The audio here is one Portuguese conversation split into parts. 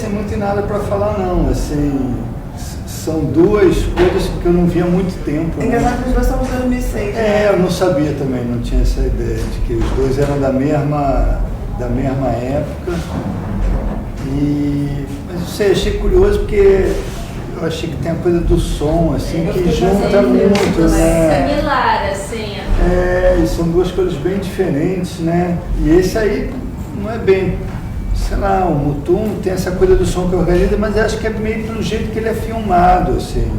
assim, não tem nada para falar não, assim, são duas coisas que eu não via há muito tempo. É engraçado que os dois são de 2006. Eu não sabia também, não tinha essa ideia de que os dois eram da mesma época. Mas não sei, achei curioso porque eu achei que tem a coisa do som, assim, que junta muito, né? Similar, assim. E são duas coisas bem diferentes, né? E esse aí não é bem, sei lá, o Mutum tem essa coisa do som que organiza, mas eu acho que é meio pelo jeito que ele é filmado, assim.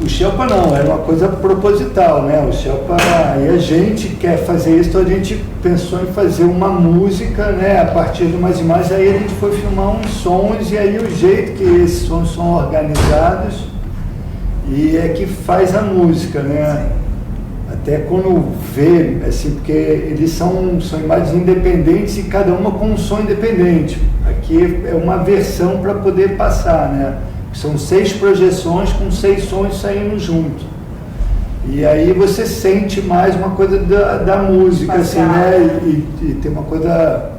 O Shelpa não, era uma coisa proposital, né? O Shelpa, aí a gente quer fazer isso, então a gente pensou em fazer uma música, né? A partir de umas imagens, aí a gente foi filmar uns sons, e aí o jeito que esses sons são organizados, e é que faz a música, né? Até quando vê, assim, porque eles são imagens independentes e cada uma com um som independente. Aqui é uma versão para poder passar, né? São 6 projeções com 6 sons saindo junto. E aí você sente mais uma coisa da música, assim, né? E tem uma coisa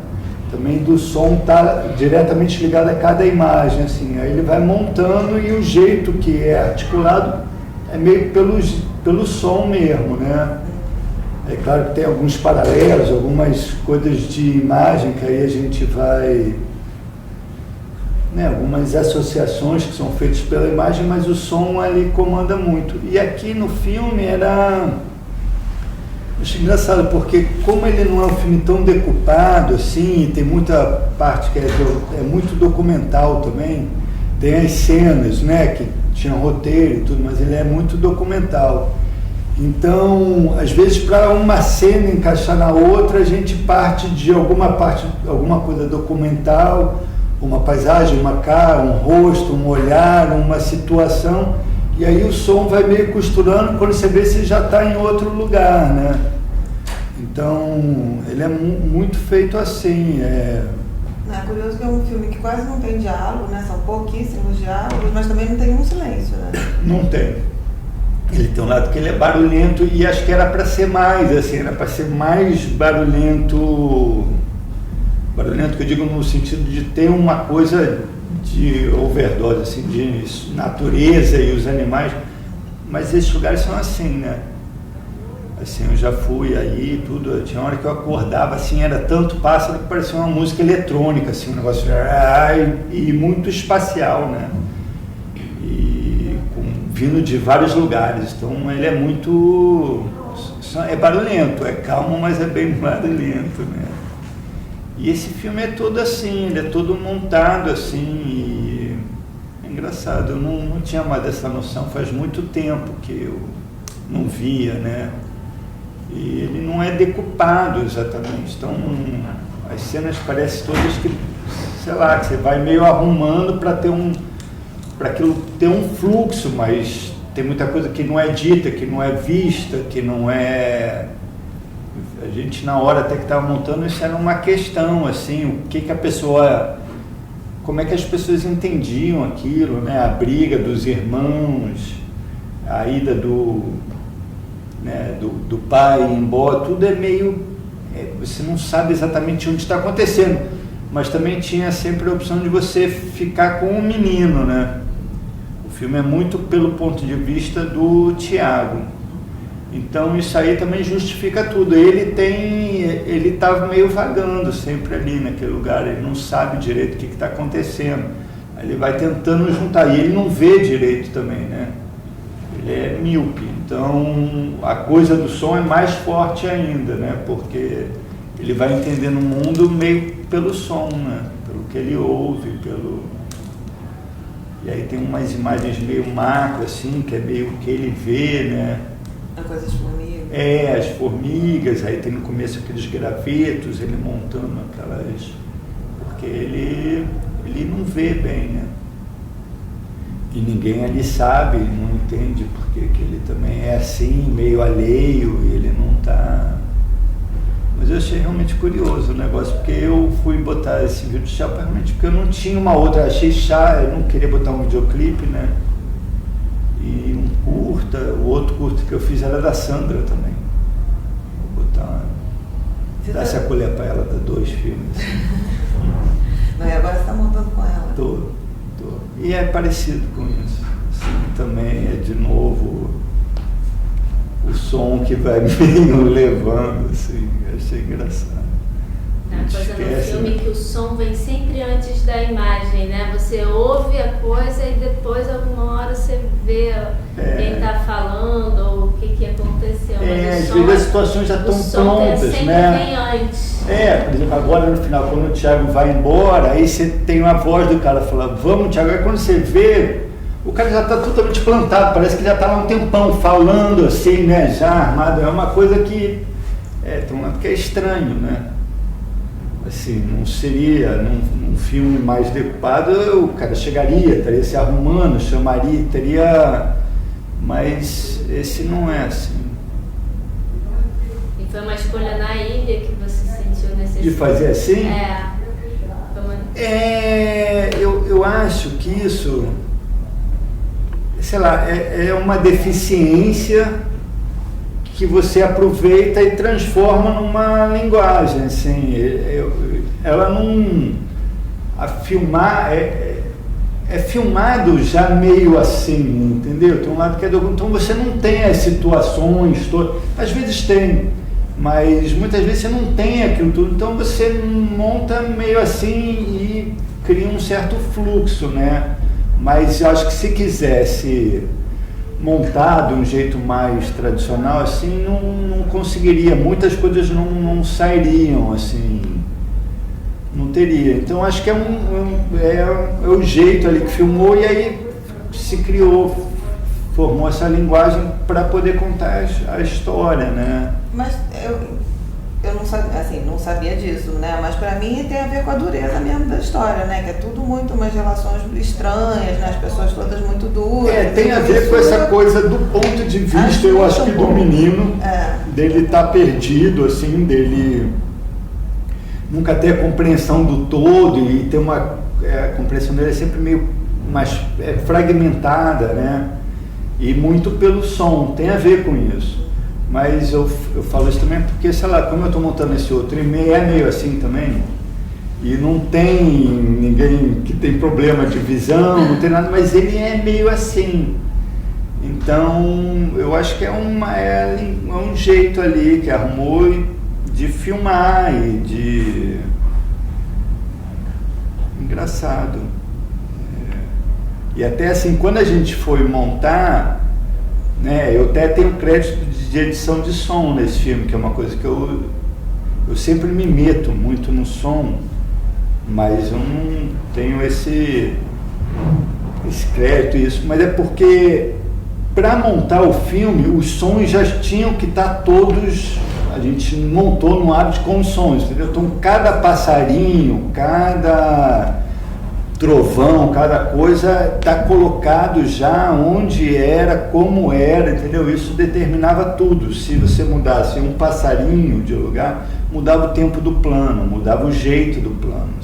também do som tá diretamente ligado a cada imagem, assim. Aí ele vai montando e o jeito que é articulado é meio pelo som mesmo, né? É claro que tem alguns paralelos, algumas coisas de imagem que aí a gente vai... Né, algumas associações que são feitas pela imagem, mas o som ali comanda muito. E aqui no filme era... Eu achei engraçado, porque como ele não é um filme tão decupado assim, tem muita parte que é muito documental também, tem as cenas, né, que tinha roteiro e tudo, mas ele é muito documental. Então, às vezes, para uma cena encaixar na outra, a gente parte de alguma coisa documental, uma paisagem, uma cara, um rosto, um olhar, uma situação, e aí o som vai meio costurando, quando você vê, você já está em outro lugar, né? Então, ele é muito feito assim. É curioso que é um filme que quase não tem diálogo, né? São pouquíssimos diálogos, mas também não tem um silêncio, né? Não tem. Ele tem um lado que ele é barulhento, e acho que era para ser mais, assim, era para ser mais barulhento que eu digo no sentido de ter uma coisa de overdose, assim, de natureza e os animais, mas esses lugares são assim, né? Assim, eu já fui aí, tudo, tinha hora que eu acordava, assim, era tanto pássaro que parecia uma música eletrônica, assim, um negócio e muito espacial, né? E vindo de vários lugares, então ele é muito, é barulhento, é calmo, mas é bem barulhento, né? E esse filme é todo assim, ele é todo montado assim, e é engraçado, eu não tinha mais essa noção, faz muito tempo que eu não via, né? E ele não é decupado exatamente, então as cenas parecem todas que, sei lá, que você vai meio arrumando para aquilo ter um fluxo, mas tem muita coisa que não é dita, que não é vista, que não é... A gente, na hora até que estava montando, isso era uma questão, assim, o que a pessoa... Como é que as pessoas entendiam aquilo, né? A briga dos irmãos, a ida do pai embora, tudo é meio... você não sabe exatamente onde está acontecendo, mas também tinha sempre a opção de você ficar com o menino, né? O filme é muito pelo ponto de vista do Tiago. Então isso aí também justifica tudo. Ele estava meio vagando sempre ali naquele lugar, ele não sabe direito o que está acontecendo. Aí ele vai tentando juntar, e ele não vê direito também, né? Ele é míope, então a coisa do som é mais forte ainda, né? Porque ele vai entendendo o mundo meio pelo som, né? Pelo que ele ouve, E aí tem umas imagens meio macro, assim, que é meio o que ele vê, né? A coisa das formigas. As formigas, aí tem no começo aqueles gravetos, ele montando aquelas... Porque ele não vê bem, né? E ninguém ali sabe, não entende porque que ele também é assim, meio alheio, e ele não está... Mas eu achei realmente curioso o negócio, porque eu fui botar esse vídeo de Shelpa realmente porque eu não tinha uma outra, achei chato, eu não queria botar um videoclipe, né? E um curta, o outro curta que eu fiz era da Sandra também. Vou botar dar essa colher para ela, dar 2 filmes. Não, e agora você está montando E é parecido com isso. Assim, também é de novo o som que vai meio levando, assim, achei engraçado. A coisa no filme que o som vem sempre antes da imagem, né? Você ouve a coisa e depois alguma hora você vê quem está falando ou o que aconteceu. Mas às vezes as situações já estão prontas, sempre né? vem antes. Por exemplo, agora no final, quando o Thiago vai embora, aí você tem uma voz do cara falando, vamos, Thiago, aí quando você vê, o cara já está totalmente plantado, parece que já está há um tempão falando assim, né? Já armado, é uma coisa que que é estranho, né? Assim, não seria num filme mais decupado, o cara chegaria, estaria se arrumando, chamaria, teria, mas esse não é assim. E foi uma escolha na ilha que você sentiu necessidade de fazer assim? Eu acho que isso, sei lá, é uma deficiência que você aproveita e transforma numa linguagem, assim, ela não, a filmar, é filmado já meio assim, entendeu? Tem um lado que é então você não tem as situações todas, às vezes tem, mas muitas vezes você não tem aquilo tudo, então você monta meio assim e cria um certo fluxo, né? Mas eu acho que se quisesse montar de um jeito mais tradicional, assim, não conseguiria, muitas coisas não sairiam, assim, não teria. Então acho que é o jeito ali que filmou e aí se criou, formou essa linguagem para poder contar a história, né? Mas eu não sabia, assim, não sabia disso, né? Mas para mim tem a ver com a dureza mesmo da história, né? Que é tudo muito umas relações estranhas, né? As pessoas todas muito duras. Tem a ver com essa coisa do ponto de vista, eu acho que do menino, dele estar perdido, assim, dele nunca ter a compreensão do todo e ter a compreensão dele é sempre meio mais fragmentada, né? E muito pelo som, tem a ver com isso. Mas eu falo isso também porque, sei lá, como eu estou montando esse outro e meio assim também, e não tem ninguém que tem problema de visão, não tem nada, mas ele é meio assim. Então, eu acho que é um jeito ali que arrumou de filmar e de... Engraçado. E até assim, quando a gente foi montar, né, eu até tenho crédito de edição de som nesse filme, que é uma coisa que eu sempre me meto muito no som, mas eu não tenho esse crédito isso, mas é porque para montar o filme, os sons já tinham que estar todos, a gente montou no hábito com os sons, entendeu? Então cada passarinho, cada trovão, cada coisa está colocado já onde era, como era, entendeu? Isso determinava tudo. Se você mudasse um passarinho de lugar, mudava o tempo do plano, mudava o jeito do plano.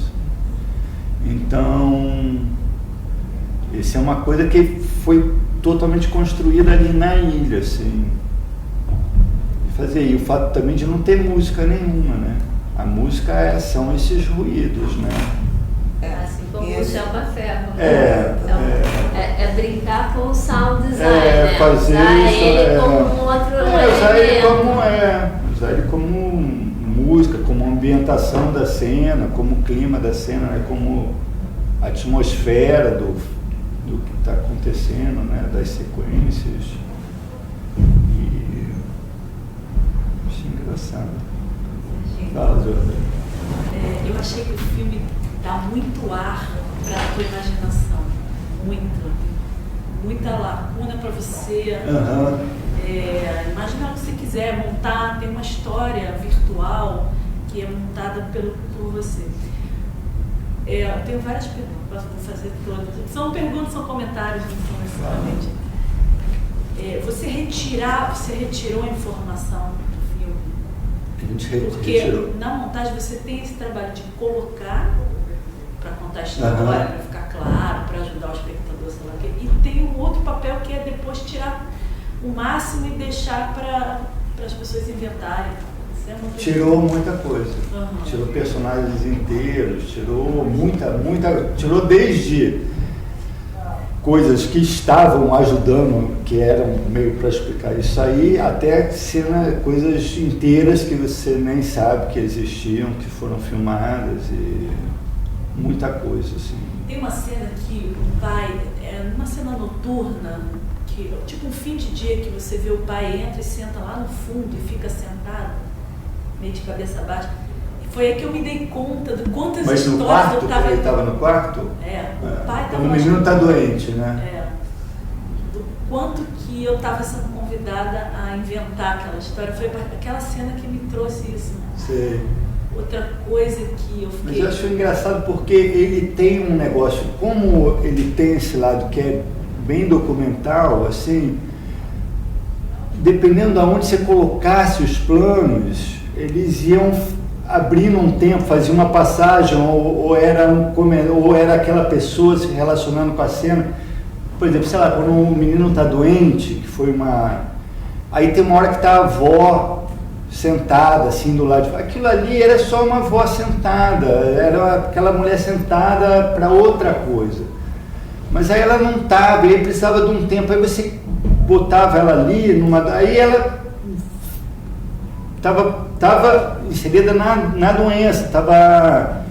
Então, essa é uma coisa que foi totalmente construída ali na ilha, assim. E o fato também de não ter música nenhuma, né? A música são esses ruídos, né? Assim como o Selva Ferro. É brincar com o sound design, né? Fazer usar isso, ele como um outro usar ele como música, como ambientação da cena, como clima da cena, né? Como atmosfera do que está acontecendo, né? Das sequências. E achei engraçado. Fala, Jordan. Eu achei que o filme dá muito ar para a tua imaginação, muita lacuna para você imaginar o que você quiser, montar. Tem uma história virtual que é montada por você. Eu tenho várias perguntas, vou fazer todas. São perguntas, são comentários, não necessariamente. Você retirou a informação do filme? Porque na montagem você tem esse trabalho de colocar para contar a história, para ficar claro, para ajudar o espectador, sei lá o quê. E tem um outro papel que é depois tirar o máximo e deixar para as pessoas inventarem. Tirou muita coisa. Tirou personagens inteiros, tirou muita, tirou desde coisas que estavam ajudando, que eram meio para explicar isso aí, até coisas inteiras que você nem sabe que existiam, que foram filmadas e muita coisa, assim. Tem uma cena que o pai, numa cena noturna, que, tipo um fim de dia que você vê o pai entra e senta lá no fundo e fica sentado, meio de cabeça baixa. Foi aí que eu me dei conta de quantas Mas histórias no quarto, eu estava... ele estava no quarto? O pai estava... Quando o menino está doente, né? Do quanto que eu estava sendo convidada a inventar aquela história. Foi aquela cena que me trouxe isso. Sei. Outra coisa que eu fiquei... Mas eu acho engraçado porque ele tem um negócio, como ele tem esse lado que é bem documental, assim, dependendo de onde você colocasse os planos, eles iam abrindo um tempo, faziam uma passagem, ou era aquela pessoa se relacionando com a cena. Por exemplo, sei lá, quando o menino está doente, que foi uma... Aí tem uma hora que está a avó sentada, assim, do lado de fora. Aquilo ali era só uma avó sentada, era aquela mulher sentada para outra coisa. Mas aí ela não estava, aí precisava de um tempo, aí você botava ela ali, aí ela estava inserida na doença, estava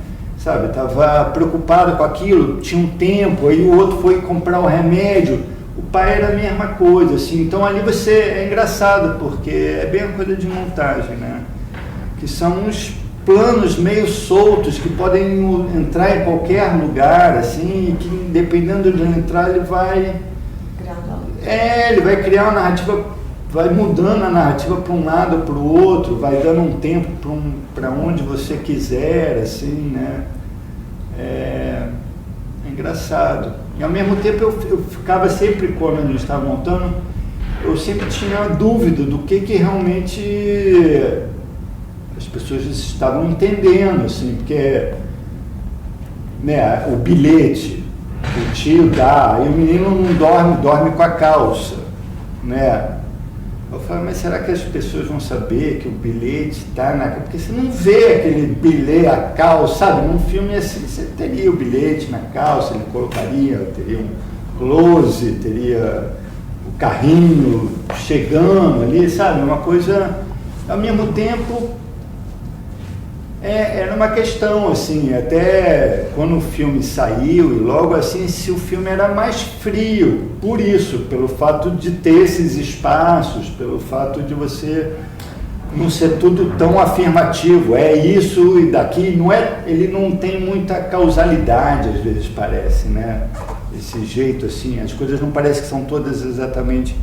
preocupada com aquilo, tinha um tempo, aí o outro foi comprar o remédio, o pai era a mesma coisa, assim. Então ali é engraçado, porque é bem uma coisa de montagem, né? Que são uns planos meio soltos, que podem entrar em qualquer lugar, assim, e que dependendo de onde entrar, ele vai criar uma narrativa, vai mudando a narrativa para um lado ou para o outro, vai dando um tempo para onde você quiser, assim, né? É engraçado. E ao mesmo tempo eu ficava sempre, quando a gente estava montando, eu sempre tinha a dúvida do que realmente as pessoas estavam entendendo, assim, porque, né, o bilhete, o tio dá, aí o menino não dorme com a calça, né? Eu falo, mas será que as pessoas vão saber que o bilhete está na... Porque você não vê aquele bilhete, a calça, sabe? Num filme assim, você teria o bilhete na calça, ele colocaria, teria um close, teria o carrinho chegando ali, sabe? Uma coisa, ao mesmo tempo, era uma questão, assim, até quando o filme saiu, e logo assim, se o filme era mais frio, por isso, pelo fato de ter esses espaços, pelo fato de você não ser tudo tão afirmativo, é isso e daqui, ele não tem muita causalidade, às vezes parece, né? Esse jeito, assim, as coisas não parecem que são todas exatamente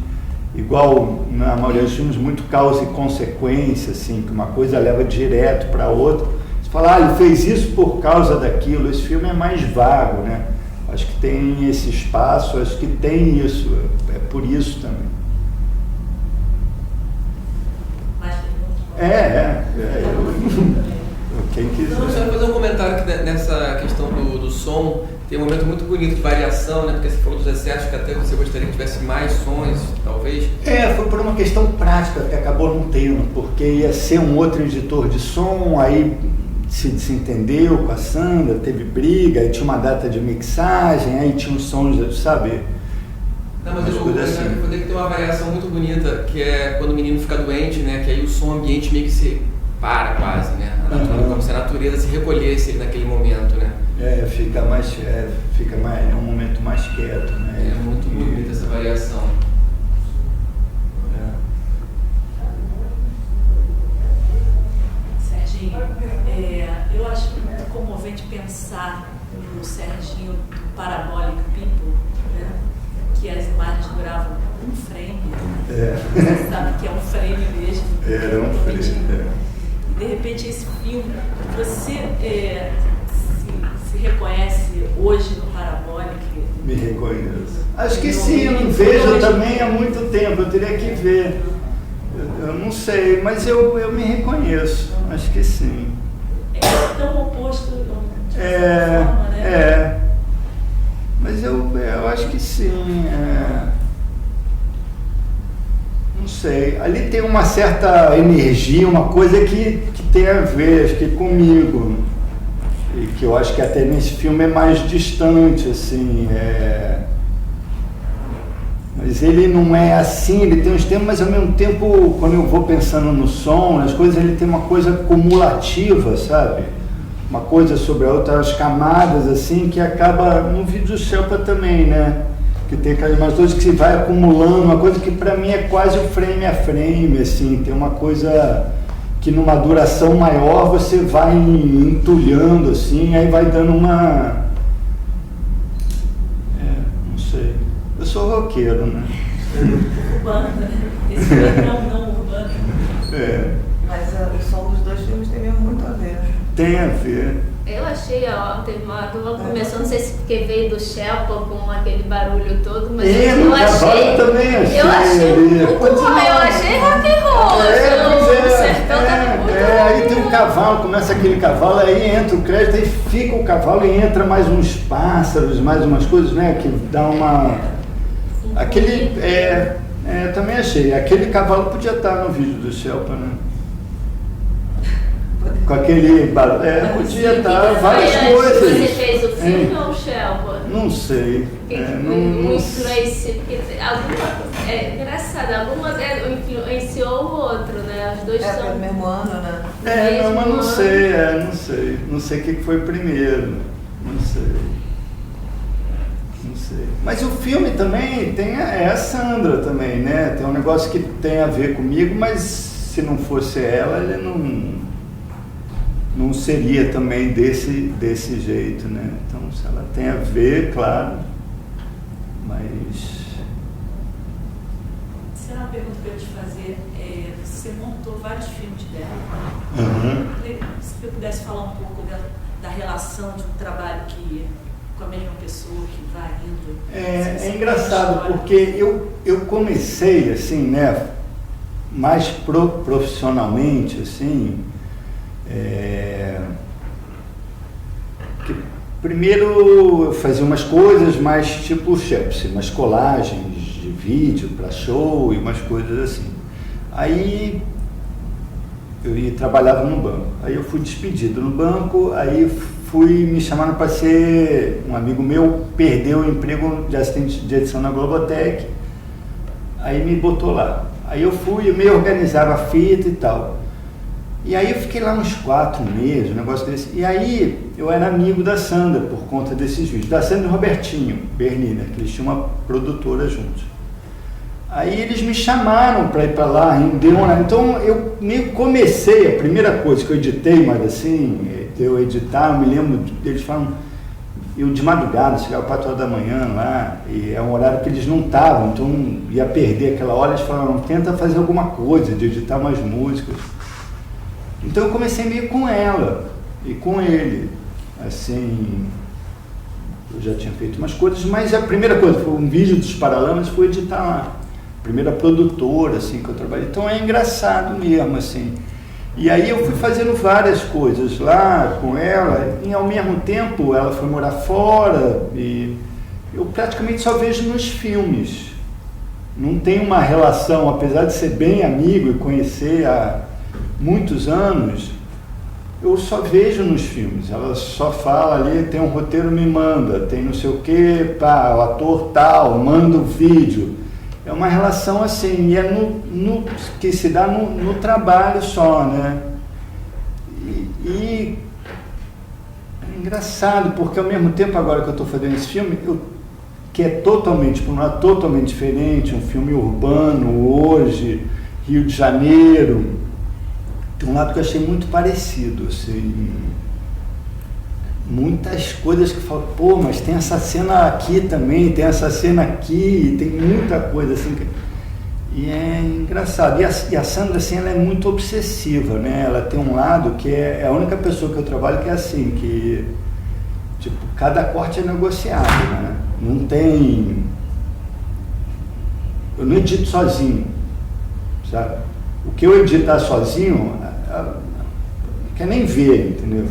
igual, na maioria dos filmes, muito causa e consequência, assim, que uma coisa leva direto para outra. Você fala, ele fez isso por causa daquilo. Esse filme é mais vago, né? Acho que tem esse espaço, acho que tem isso, é por isso também. Quem quiser. Não, só fazer um comentário que nessa questão do som, tem um momento muito bonito de variação, né? Porque você falou dos excessos, que até você gostaria que tivesse mais sons, talvez. Foi por uma questão prática que acabou não tendo, porque ia ser um outro editor de som, aí se desentendeu com a Sandra, teve briga, aí tinha uma data de mixagem, aí tinha os sons, sabe? Não, mas eu poderia que ter uma variação muito bonita, que é quando o menino fica doente, né? Que aí o som ambiente meio que se para quase, né? Como se a natureza se recolhesse naquele momento, né? Fica um momento mais quieto, né? É muito bonita essa variação. Serginho, eu acho muito comovente pensar no Serginho do Parabolic People, né? Que as imagens duravam um frame. Você sabe que é um frame mesmo. Era um frame. E de repente esse filme, você se reconhece hoje no Parabolic? Me reconheço. Acho que sim, eu não vejo também há muito tempo, eu teria que ver. Eu não sei, mas eu me reconheço, acho que sim. É tão oposto de forma, né? Mas eu acho que sim. Não sei. Ali tem uma certa energia, uma coisa que tem a ver, acho que comigo. E que eu acho que até nesse filme é mais distante, assim. Mas ele não é assim, ele tem uns tempos, mas ao mesmo tempo, quando eu vou pensando no som, nas coisas, ele tem uma coisa cumulativa, sabe? Uma coisa sobre a outra, as camadas, assim, que acaba no vídeo do Shelpa também, né? Que tem aquelas mais coisas que se vai acumulando, uma coisa que para mim é quase o frame a frame, assim, tem uma coisa que numa duração maior você vai entulhando, assim, aí vai dando uma... não sei. Eu sou roqueiro, né? Urbano, né? Esse não urbano. Mas o som dos dois filmes tem mesmo muito a ver. Tem a ver. Eu achei, teve uma hora que começou, não sei se porque veio do Shelpa com aquele barulho todo, mas eu achei. Também achei. Eu achei muito bom, eu achei rock and roll. O sertão tava muito bom. Aí tem um cavalo, começa aquele cavalo, aí entra o crédito, aí fica o cavalo e entra mais uns pássaros, mais umas coisas, né? Que dá uma. Aquele. Também achei. Aquele cavalo podia estar no vídeo do Shelpa, né? Com aquele barulho. Podia estar várias coisas. Você fez o filme ou o Shelpa? Não sei. Não sei. É engraçado, alguma influenciou o outro, né? Os dois são do mesmo ano, né? Mas não sei. Não sei o que foi primeiro. Não sei. Mas o filme também tem a Sandra também, né? Tem um negócio que tem a ver comigo, mas se não fosse ela, ele não seria também desse jeito, né? Então, se ela tem a ver, claro, mas... Será uma pergunta que eu ia te fazer? Você montou vários filmes dela. Uhum. Se você pudesse falar um pouco da relação de um trabalho com a mesma pessoa que vai indo. É engraçado, porque eu comecei, assim, né, mais profissionalmente, assim, que primeiro eu fazia umas coisas mais tipo Shepsy, umas colagens de vídeo para show e umas coisas assim. Aí trabalhava no banco, aí eu fui despedido no banco, aí me chamaram para ser, um amigo meu perdeu o emprego de assistente de edição na Globotech, aí me botou lá. Aí eu meio organizava a fita e tal. E aí eu fiquei lá uns 4 meses, um negócio desse. E aí eu era amigo da Sandra por conta desses vídeos, da Sandra e Robertinho Bernina, que eles tinham uma produtora juntos. Aí eles me chamaram para ir para lá, então eu meio comecei, a primeira coisa que eu editei, mas assim, eu editar, eu me lembro deles falando, eu de madrugada, chegava 4 horas da manhã lá, e é um horário que eles não estavam, então ia perder aquela hora, eles falaram, tenta fazer alguma coisa, de editar umas músicas. Então eu comecei meio com ela e com ele, assim, eu já tinha feito umas coisas, mas a primeira coisa foi um vídeo dos Paralamas, foi editar lá. Primeira produtora, assim, que eu trabalhei. Então é engraçado mesmo, assim. E aí eu fui fazendo várias coisas lá com ela, e ao mesmo tempo ela foi morar fora, e eu praticamente só vejo nos filmes. Não tem uma relação, apesar de ser bem amigo e conhecer há muitos anos, eu só vejo nos filmes. Ela só fala ali, tem um roteiro, me manda, tem não sei o que, pá, o ator tal, manda o vídeo. É uma relação assim, e é que se dá no trabalho só, né? E é engraçado, porque ao mesmo tempo agora que eu estou fazendo esse filme, que é totalmente, por um lado, totalmente diferente, um filme urbano, hoje, Rio de Janeiro, tem um lado que eu achei muito parecido, assim, muitas coisas que eu falo, pô, mas tem essa cena aqui também, tem essa cena aqui, tem muita coisa assim, e é engraçado. E a Sandra, assim, ela é muito obsessiva, né? Ela tem um lado que é a única pessoa que eu trabalho que é assim, que, tipo, cada corte é negociado, né? Não tem... Eu não edito sozinho, sabe? O que eu editar sozinho, ela não quer nem ver, entendeu?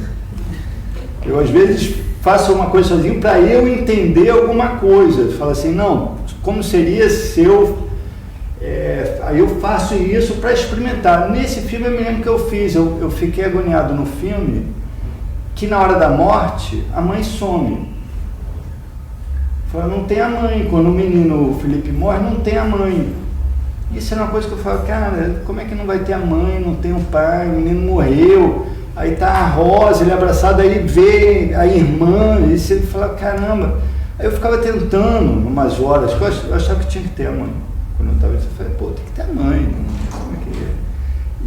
Eu, às vezes, faço uma coisa sozinho para eu entender alguma coisa. Eu falo assim, não, como seria se eu... aí eu faço isso para experimentar. Nesse filme, eu me lembro que eu fiz, eu fiquei agoniado no filme, que na hora da morte, a mãe some. Fala, não tem a mãe. Quando o menino, o Felipe, morre, não tem a mãe. Isso é uma coisa que eu falo, cara, como é que não vai ter a mãe, não tem o pai, o menino morreu, aí tá a Rosa, ele abraçado, aí vê a irmã, e você fala, caramba. Aí eu ficava tentando, umas horas, eu achava que tinha que ter a mãe. Quando eu estava, eu falei, pô, tem que ter a mãe, como é que é?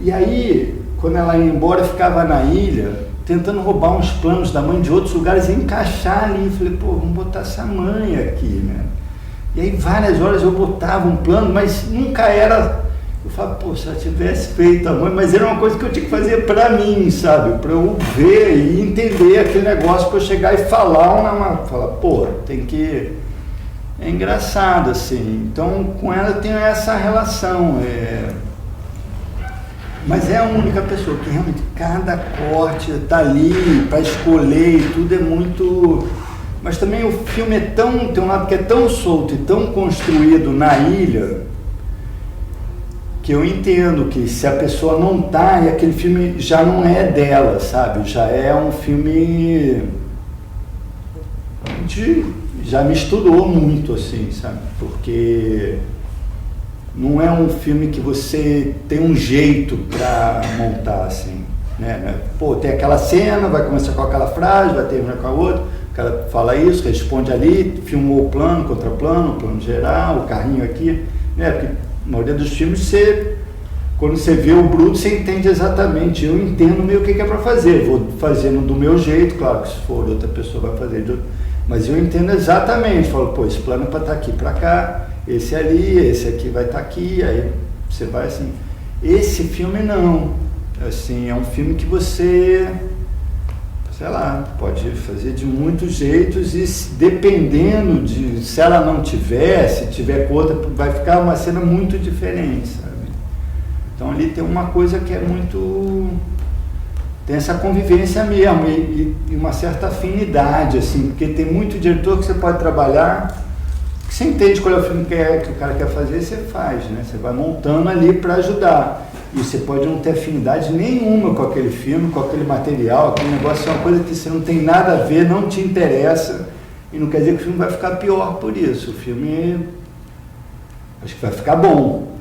E aí, quando ela ia embora, eu ficava na ilha, tentando roubar uns planos da mãe de outros lugares e encaixar ali. Eu falei, pô, vamos botar essa mãe aqui, né? E aí várias horas eu botava um plano, mas nunca era... Eu falava, pô, se eu tivesse feito a mãe, mas era uma coisa que eu tinha que fazer pra mim, sabe? Pra eu ver e entender aquele negócio, pra eu chegar e falar, pô, tem que... É engraçado, assim. Então, com ela eu tenho essa relação. Mas é a única pessoa que realmente cada corte tá ali pra escolher e tudo é muito... Mas também o filme tem um lado que é tão solto e tão construído na ilha, que eu entendo que se a pessoa não tá, e aquele filme já não é dela, sabe? Já é um filme já misturou muito, assim, sabe? Porque não é um filme que você tem um jeito pra montar, assim, né? Pô, tem aquela cena, vai começar com aquela frase, vai terminar com a outra, o cara fala isso, responde ali, filmou o plano, contraplano, o plano geral, o carrinho aqui, né? Porque na maioria dos filmes, quando você vê o bruto, você entende exatamente. Eu entendo meio o que é para fazer. Vou fazendo do meu jeito, claro que se for outra pessoa vai fazer de outro. Mas eu entendo exatamente. Falo, pô, esse plano é para estar aqui para cá, esse ali, esse aqui vai estar aqui, aí você vai assim. Esse filme não. Assim, é um filme que você, sei lá, pode fazer de muitos jeitos e dependendo de, se ela não tiver, se tiver com outra, vai ficar uma cena muito diferente, sabe? Então ali tem uma coisa que é muito... Tem essa convivência mesmo e uma certa afinidade, assim, porque tem muito diretor que você pode trabalhar, que você entende qual é o filme que o cara quer fazer, você faz, né? Você vai montando ali para ajudar. E você pode não ter afinidade nenhuma com aquele filme, com aquele material, aquele negócio é uma coisa que você não tem nada a ver, não te interessa, e não quer dizer que o filme vai ficar pior por isso. O filme, acho que vai ficar bom.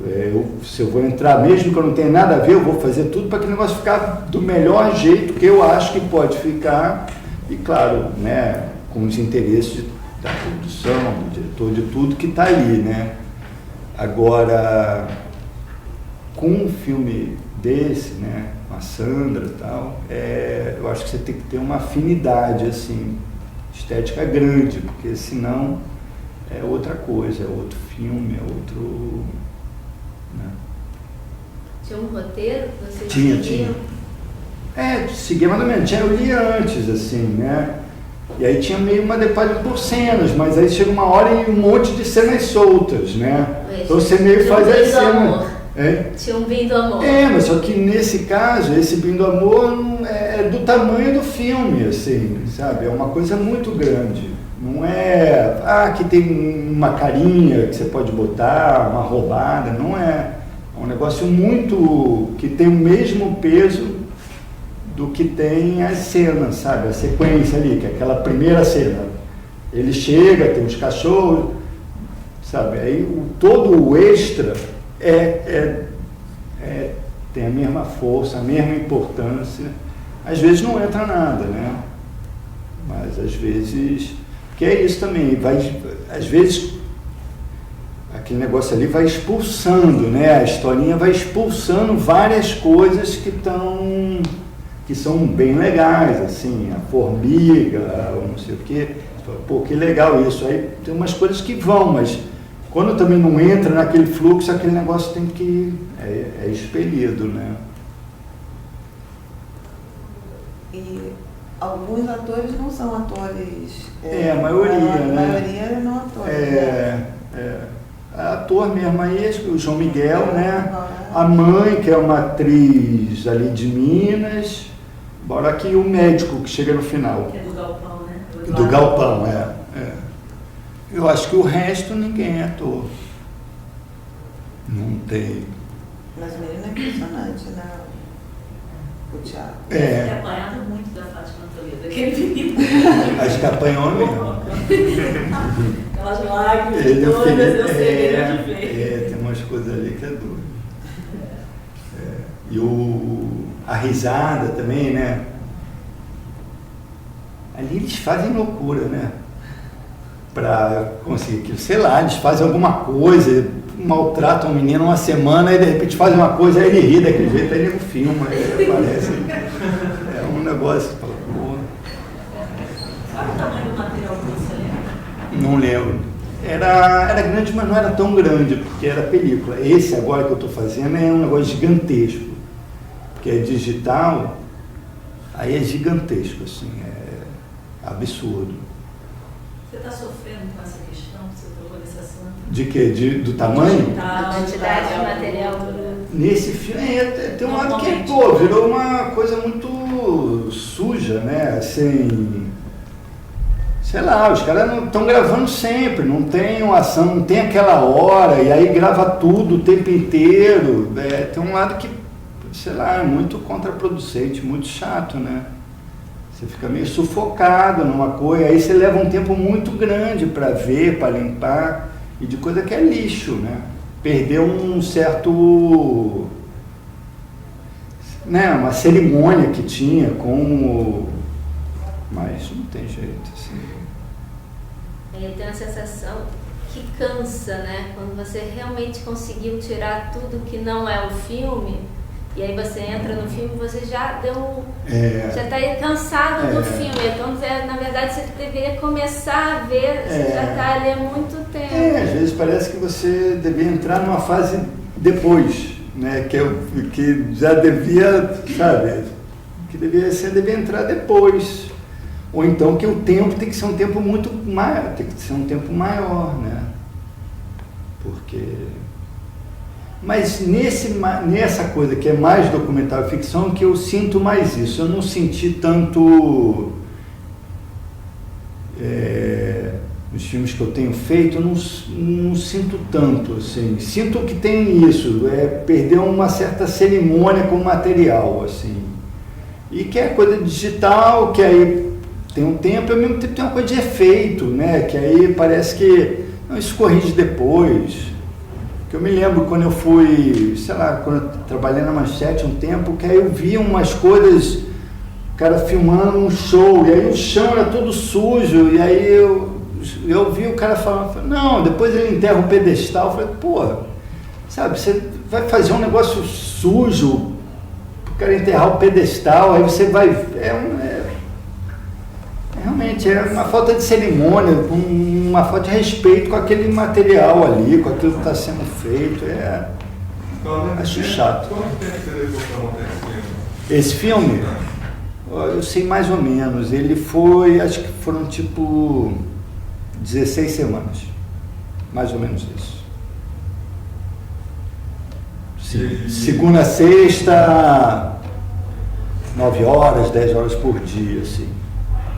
Se eu vou entrar, mesmo que eu não tenha nada a ver, eu vou fazer tudo para aquele negócio ficar do melhor jeito que eu acho que pode ficar, e claro, né, com os interesses da produção, do diretor, de tudo que está ali, né? Agora, com um filme desse, né, com a Sandra e tal, eu acho que você tem que ter uma afinidade, assim, estética grande, porque senão é outra coisa, é outro filme, é outro... Né? Tinha um roteiro que vocês Tinha. Seguia mais ou menos. Eu lia antes, assim, né? E aí tinha meio uma detalhe por cenas, mas aí chega uma hora e um monte de cenas soltas, né? Então você meio faz a cena... Tinha um Bim do Amor. Mas só que nesse caso, esse Bim do Amor é do tamanho do filme, assim, sabe? É uma coisa muito grande. Não é, que tem uma carinha que você pode botar, uma roubada, não é. É um negócio muito, que tem o mesmo peso do que tem as cenas, sabe? A sequência ali, que é aquela primeira cena. Ele chega, tem os cachorros, sabe? Aí todo o extra tem a mesma força, a mesma importância. Às vezes não entra nada, né? Mas às vezes... Que é isso também, às vezes aquele negócio ali vai expulsando, né? A historinha vai expulsando várias coisas que são bem legais, assim, a formiga, ou não sei o quê. Pô, que legal isso. Aí tem umas coisas que vão, mas quando também não entra naquele fluxo, aquele negócio tem que... é expelido, né? E alguns atores não são atores... a maioria, né? A maioria não atores. Ator mesmo aí, o João Miguel, né? A mãe, que é uma atriz ali de Minas. Bora aqui o médico que chega no final. Que é do Galpão, né? Do Galpão, Eu acho que o resto ninguém é ator. Não tem. Mas o menino é impressionante, né? o Thiago. Deve ter apanhado muito da Fátima Toledo, aquele menino. Acho que apanhou mesmo. Aquelas lágrimas todas, eu sei de ver. Tem umas coisas ali que é duro. E a risada também, né? Ali eles fazem loucura, né? Pra conseguir, sei lá, eles fazem alguma coisa, maltratam um menino uma semana e de repente fazem uma coisa, aí ele ri daquele jeito, aí ele filma, aí aparece. É um negócio que fala, pô. Qual é o tamanho do material que você lembra? Não lembro. Era grande, mas não era tão grande, porque era película. Esse agora que eu estou fazendo é um negócio gigantesco, porque é digital, aí é gigantesco, assim, é absurdo. Você está sofrendo com essa questão, você tocou nesse assunto? De quê? Do tamanho? A quantidade de material. Nesse filme, tem um lado que, pô, virou uma coisa muito suja, né? Assim, sei lá, os caras não estão gravando sempre, não tem uma ação, não tem aquela hora, e aí grava tudo o tempo inteiro. Tem um lado que, sei lá, é muito contraproducente, muito chato, né? Você fica meio sufocado numa coisa, aí você leva um tempo muito grande para ver, para limpar, e de coisa que é lixo, né? Perdeu um certo, né, uma cerimônia que tinha com mas não tem jeito, assim. Eu tenho a sensação que cansa, né? Quando você realmente conseguiu tirar tudo que não é o filme, e aí você entra no filme, você já deu. Já está cansado do filme. Então, na verdade, você deveria começar a ver, você já está ali há muito tempo. Às vezes parece que você devia entrar numa fase depois, né? Que já devia, sabe? Que devia entrar depois. Ou então que o tempo tem que ser um tempo muito maior, tem que ser um tempo maior, né? Porque. Mas nessa coisa que é mais documentário ficção, que eu sinto mais isso. Eu não senti tanto nos filmes que eu tenho feito, eu não sinto tanto, assim. Sinto que tem isso, perder uma certa cerimônia com o material, assim. E que é coisa digital, que aí tem um tempo, ao mesmo tempo tem uma coisa de efeito, né? Que aí parece que não, isso corrige depois. Eu me lembro quando eu fui, sei lá, quando eu trabalhei na Manchete um tempo, que aí eu via umas coisas, o cara filmando um show, e aí o chão era todo sujo, e aí eu vi o cara falando, não, depois ele enterra o pedestal, eu falei, pô, sabe, você vai fazer um negócio sujo, o cara enterrar o pedestal, aí você vai, realmente é uma falta de cerimônia, uma falta de respeito com aquele material ali, com aquilo que está sendo feito. Acho chato. Quanto tempo você levou para montar esse filme? Eu sei mais ou menos. Ele foi, acho que foram tipo 16 semanas. Mais ou menos isso. Sim. Segunda a sexta, 9 horas, 10 horas por dia, assim.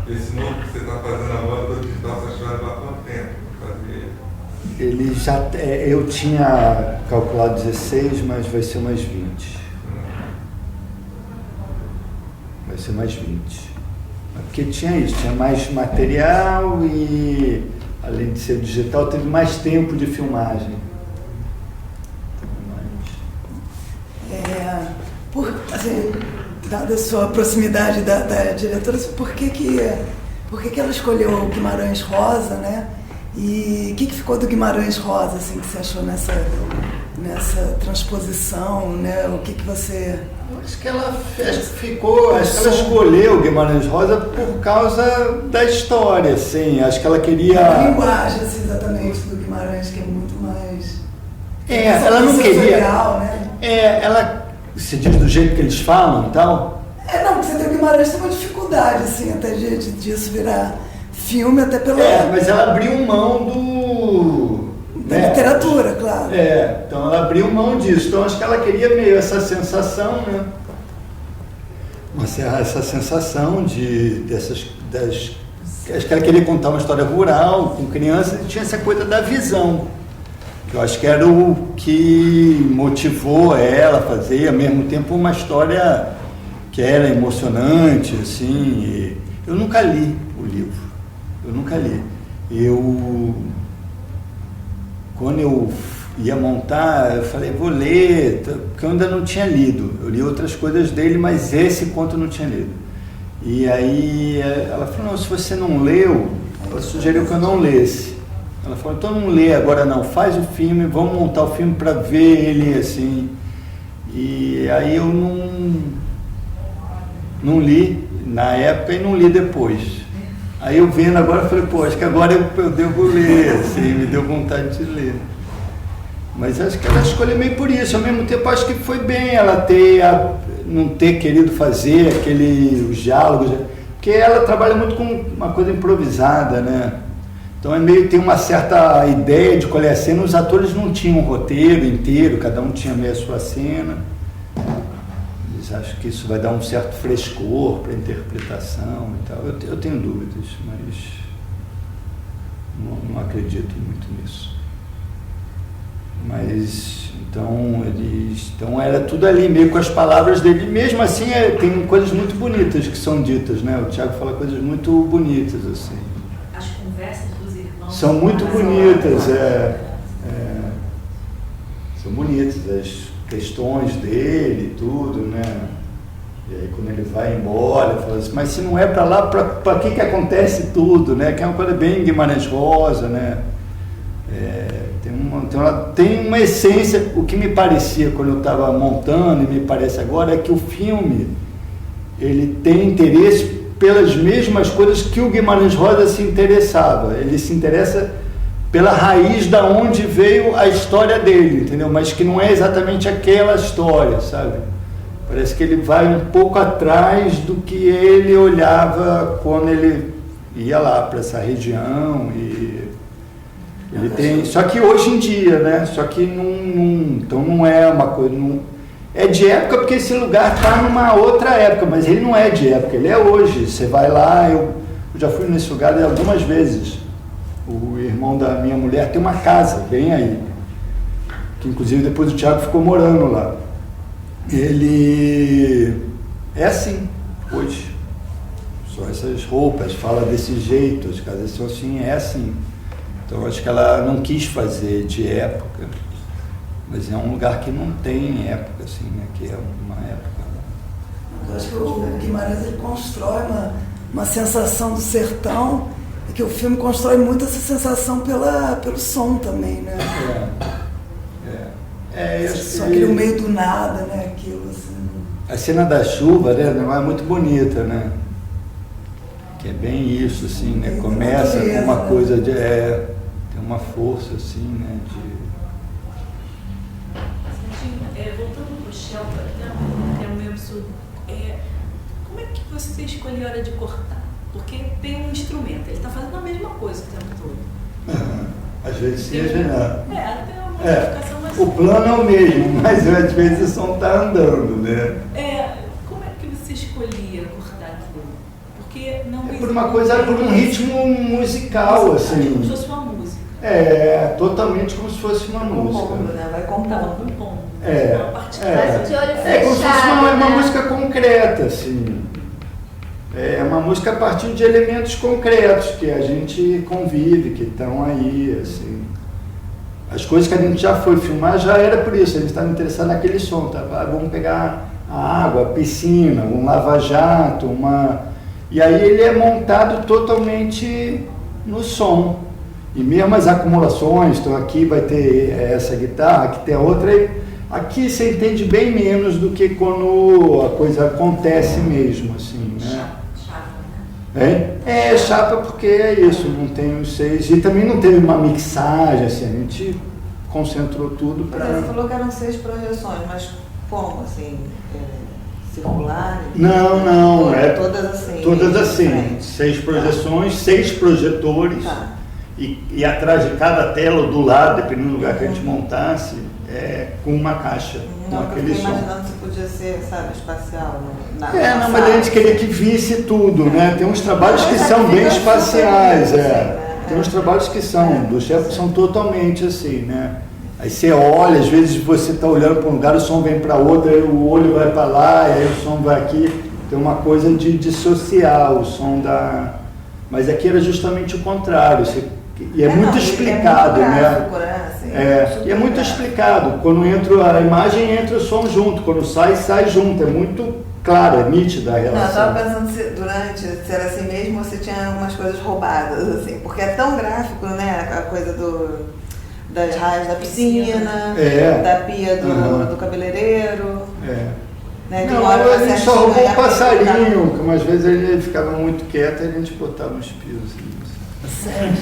Esse novo que você está fazendo agora, do digital, você achou levar quanto tempo para fazer ele? Ele já, eu tinha calculado 16, mas vai ser mais 20. Vai ser mais 20. Porque tinha isso, tinha mais material e, além de ser digital, teve mais tempo de filmagem. Assim, dada a sua proximidade da diretora, por que ela escolheu o Guimarães Rosa, né? E o que ficou do Guimarães Rosa, assim, que você achou nessa transposição, né? O que você... Eu acho que ela escolheu o Guimarães Rosa por causa da história, assim. Acho que ela queria... A linguagem, assim, exatamente, do Guimarães, que é muito mais... ela não queria... Real, né? Ela... Você diz do jeito que eles falam e tal? Não, porque você tem o Guimarães, tem uma dificuldade, assim, até disso virar filme, até pela... mas ela abriu mão da literatura, claro. Então ela abriu mão disso. Então acho que ela queria meio essa sensação, né? Essa sensação acho que ela queria contar uma história rural, com crianças, e tinha essa coisa da visão. Que eu acho que era o que motivou ela a fazer, ao mesmo tempo, uma história que era emocionante, assim. E eu nunca li o livro, quando eu ia montar, eu falei, vou ler, porque eu ainda não tinha lido. Eu li outras coisas dele, mas esse conto eu não tinha lido. E aí ela falou, não, se você não leu, ela sugeriu que eu não lesse. Ela falou, então não lê agora não, faz o filme, vamos montar o filme para ver ele assim. E aí eu não li na época e não li depois. Aí eu vendo agora, eu falei, pô, acho que agora eu devo ler, assim, me deu vontade de ler. Mas acho que ela escolheu meio por isso. Ao mesmo tempo, acho que foi bem ela não ter querido fazer os diálogos, porque ela trabalha muito com uma coisa improvisada, né? Então tem uma certa ideia de qual é a cena. Os atores não tinham um roteiro inteiro, cada um tinha meio a sua cena. Eles acham que isso vai dar um certo frescor para a interpretação e tal. Eu tenho dúvidas, mas não acredito muito nisso. Mas então era tudo ali, meio com as palavras dele. Mesmo assim, tem coisas muito bonitas que são ditas, né? O Tiago fala coisas muito bonitas, assim. As conversas dos irmãos são muito bonitas, são bonitas as questões dele e tudo, né? E aí quando ele vai embora, fala assim, mas se não é para lá, para que acontece tudo, né? Que é uma coisa bem Guimarães Rosa, né? Tem uma essência. O que me parecia quando eu estava montando e me parece agora é que o filme ele tem interesse pelas mesmas coisas que o Guimarães Rosa se interessava. Ele se interessa pela raiz da onde veio a história dele, entendeu? Mas que não é exatamente aquela história, sabe? Parece que ele vai um pouco atrás do que ele olhava quando ele ia lá para essa região e ele tem, só que hoje em dia, né? Só que então não é uma coisa, é de época porque esse lugar está numa outra época, mas ele não é de época, ele é hoje. Você vai lá, eu já fui nesse lugar algumas vezes. O irmão da minha mulher tem uma casa bem aí, que inclusive depois o Tiago ficou morando lá. Ele é assim hoje, só essas roupas, fala desse jeito, as casas são assim, é assim. Então acho que ela não quis fazer de época, mas é um lugar que não tem época, assim, né? Que é uma época. Eu acho que o Guimarães ele constrói uma sensação do sertão, e que o filme constrói muito essa sensação pelo som também, né? Só aquele meio do nada, né? Aquilo, assim. A cena da chuva, né? É muito bonita, né? Que é bem isso, assim, né? Começa com uma coisa de... tem uma força, assim, né? Voltando para o Shelpa, é meio absurdo. Como é que você escolheu a hora de cortar? Porque tem um instrumento, ele está fazendo a mesma coisa o tempo todo. Às vezes sim, às vezes não. Tem uma modificação mais... O plano é o mesmo, mas às vezes o som está andando, né? Como é que você escolhia cortar aquilo? Porque não por um ritmo musical, assim. Como se fosse uma música. Totalmente como se fosse uma música. Compondo, né? Vai contando. Compondo. Mas de olho fechado. Como se fosse uma música concreta, assim. É uma música a partir de elementos concretos que a gente convive, que estão aí, assim. As coisas que a gente já foi filmar já era por isso, a gente estava interessado naquele som, tá? Vamos pegar a água, a piscina, um lava-jato, E aí ele é montado totalmente no som. E mesmo as acumulações, então aqui vai ter essa guitarra, aqui tem a outra, aqui você entende bem menos do que quando a coisa acontece mesmo, assim, né? Chapa porque é isso, não tem os 6, e também não teve uma mixagem, assim, a gente concentrou tudo para... Você falou que eram 6 projeções, mas como, assim, circular? Não, todas assim. Todas assim, 6 projeções, 6 projetores, e atrás de cada tela, do lado, dependendo do lugar que a gente montasse, com uma caixa. Não, porque eu fiquei imaginando se podia ser, sabe, espacial. Mas a gente queria que visse tudo, né? Tem uns trabalhos que são bem espaciais, Tem uns trabalhos que do chefe são totalmente assim, né? Aí você olha, às vezes você está olhando para um lugar, o som vem para outro, aí o olho vai para lá, aí o som vai aqui. tem uma coisa de dissociar o som da... Mas aqui era justamente o contrário, e é muito explicado, né? Assim, e é muito explicado, quando entra a imagem, entra o som junto, quando sai junto, é muito claro, é nítida a relação. Não, eu estava pensando se era assim mesmo ou se tinha algumas coisas roubadas, assim, porque é tão gráfico, né, a coisa das raias da piscina, da pia do cabeleireiro. Né, não, a gente só roubou um passarinho, que umas vezes ele ficava muito quieto e a gente botava uns pios. Sério?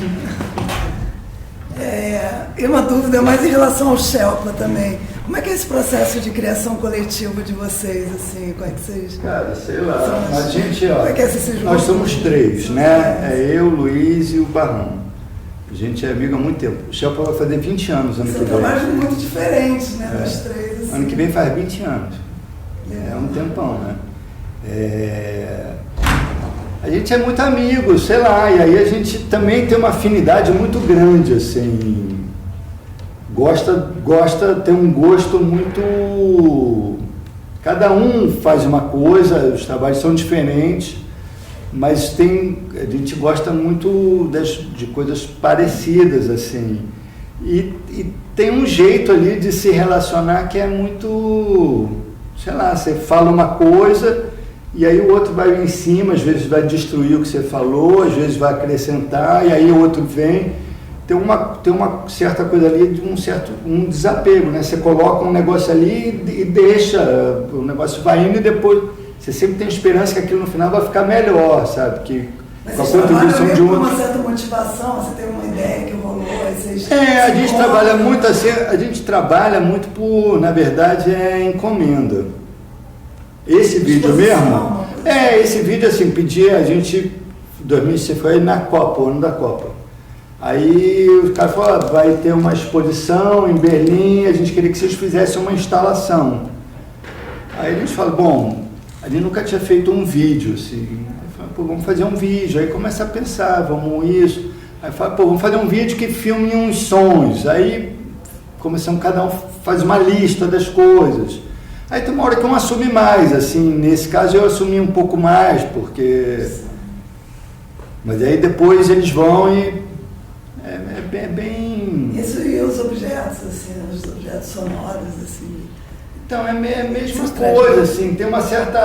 E uma dúvida mais em relação ao Shelpa também. Como é que é esse processo de criação coletiva de vocês, assim? Como é que vocês... Cara, sei lá. A gente, ó, como é que vocês nós somos 3, né? É eu, o Luiz e o Barrão. A gente é amigo há muito tempo. O Shelpa vai fazer 20 anos ano que vem. São trabalhos muito diferentes, né? Dos 3. Assim. Ano que vem faz 20 anos. É um tempão, né? A gente é muito amigo, sei lá, e aí a gente também tem uma afinidade muito grande, assim. Tem um gosto muito... Cada um faz uma coisa, os trabalhos são diferentes, mas a gente gosta muito de coisas parecidas, assim. E tem um jeito ali de se relacionar que é muito... Sei lá, você fala uma coisa e aí o outro vai em cima, às vezes vai destruir o que você falou, às vezes vai acrescentar, e aí o outro vem. Tem uma certa coisa ali de um desapego, né? Você coloca um negócio ali e deixa, o negócio vai indo e depois você sempre tem esperança que aquilo no final vai ficar melhor, sabe? Mas vocês trabalham com uma certa motivação, você tem uma ideia que rolou, vocês... a gente trabalha muito assim, a gente trabalha muito por, na verdade, encomenda. Esse vídeo mesmo, esse vídeo assim, pedia, a gente, 2006 foi na Copa, o ano da Copa. Aí o cara falou, vai ter uma exposição em Berlim, a gente queria que vocês fizessem uma instalação. Aí a gente falou, bom, a gente nunca tinha feito um vídeo, assim, vamos fazer um vídeo, aí começa a pensar, vamos isso, aí fala, vamos fazer um vídeo que filme uns sons, aí começamos, cada um faz uma lista das coisas, aí tem uma hora que um assume mais, assim, nesse caso eu assumi um pouco mais, porque, mas aí depois eles vão e é bem... Isso e os objetos, assim, os objetos sonoros, assim... Então, é a mesma coisa, assim, tem uma certa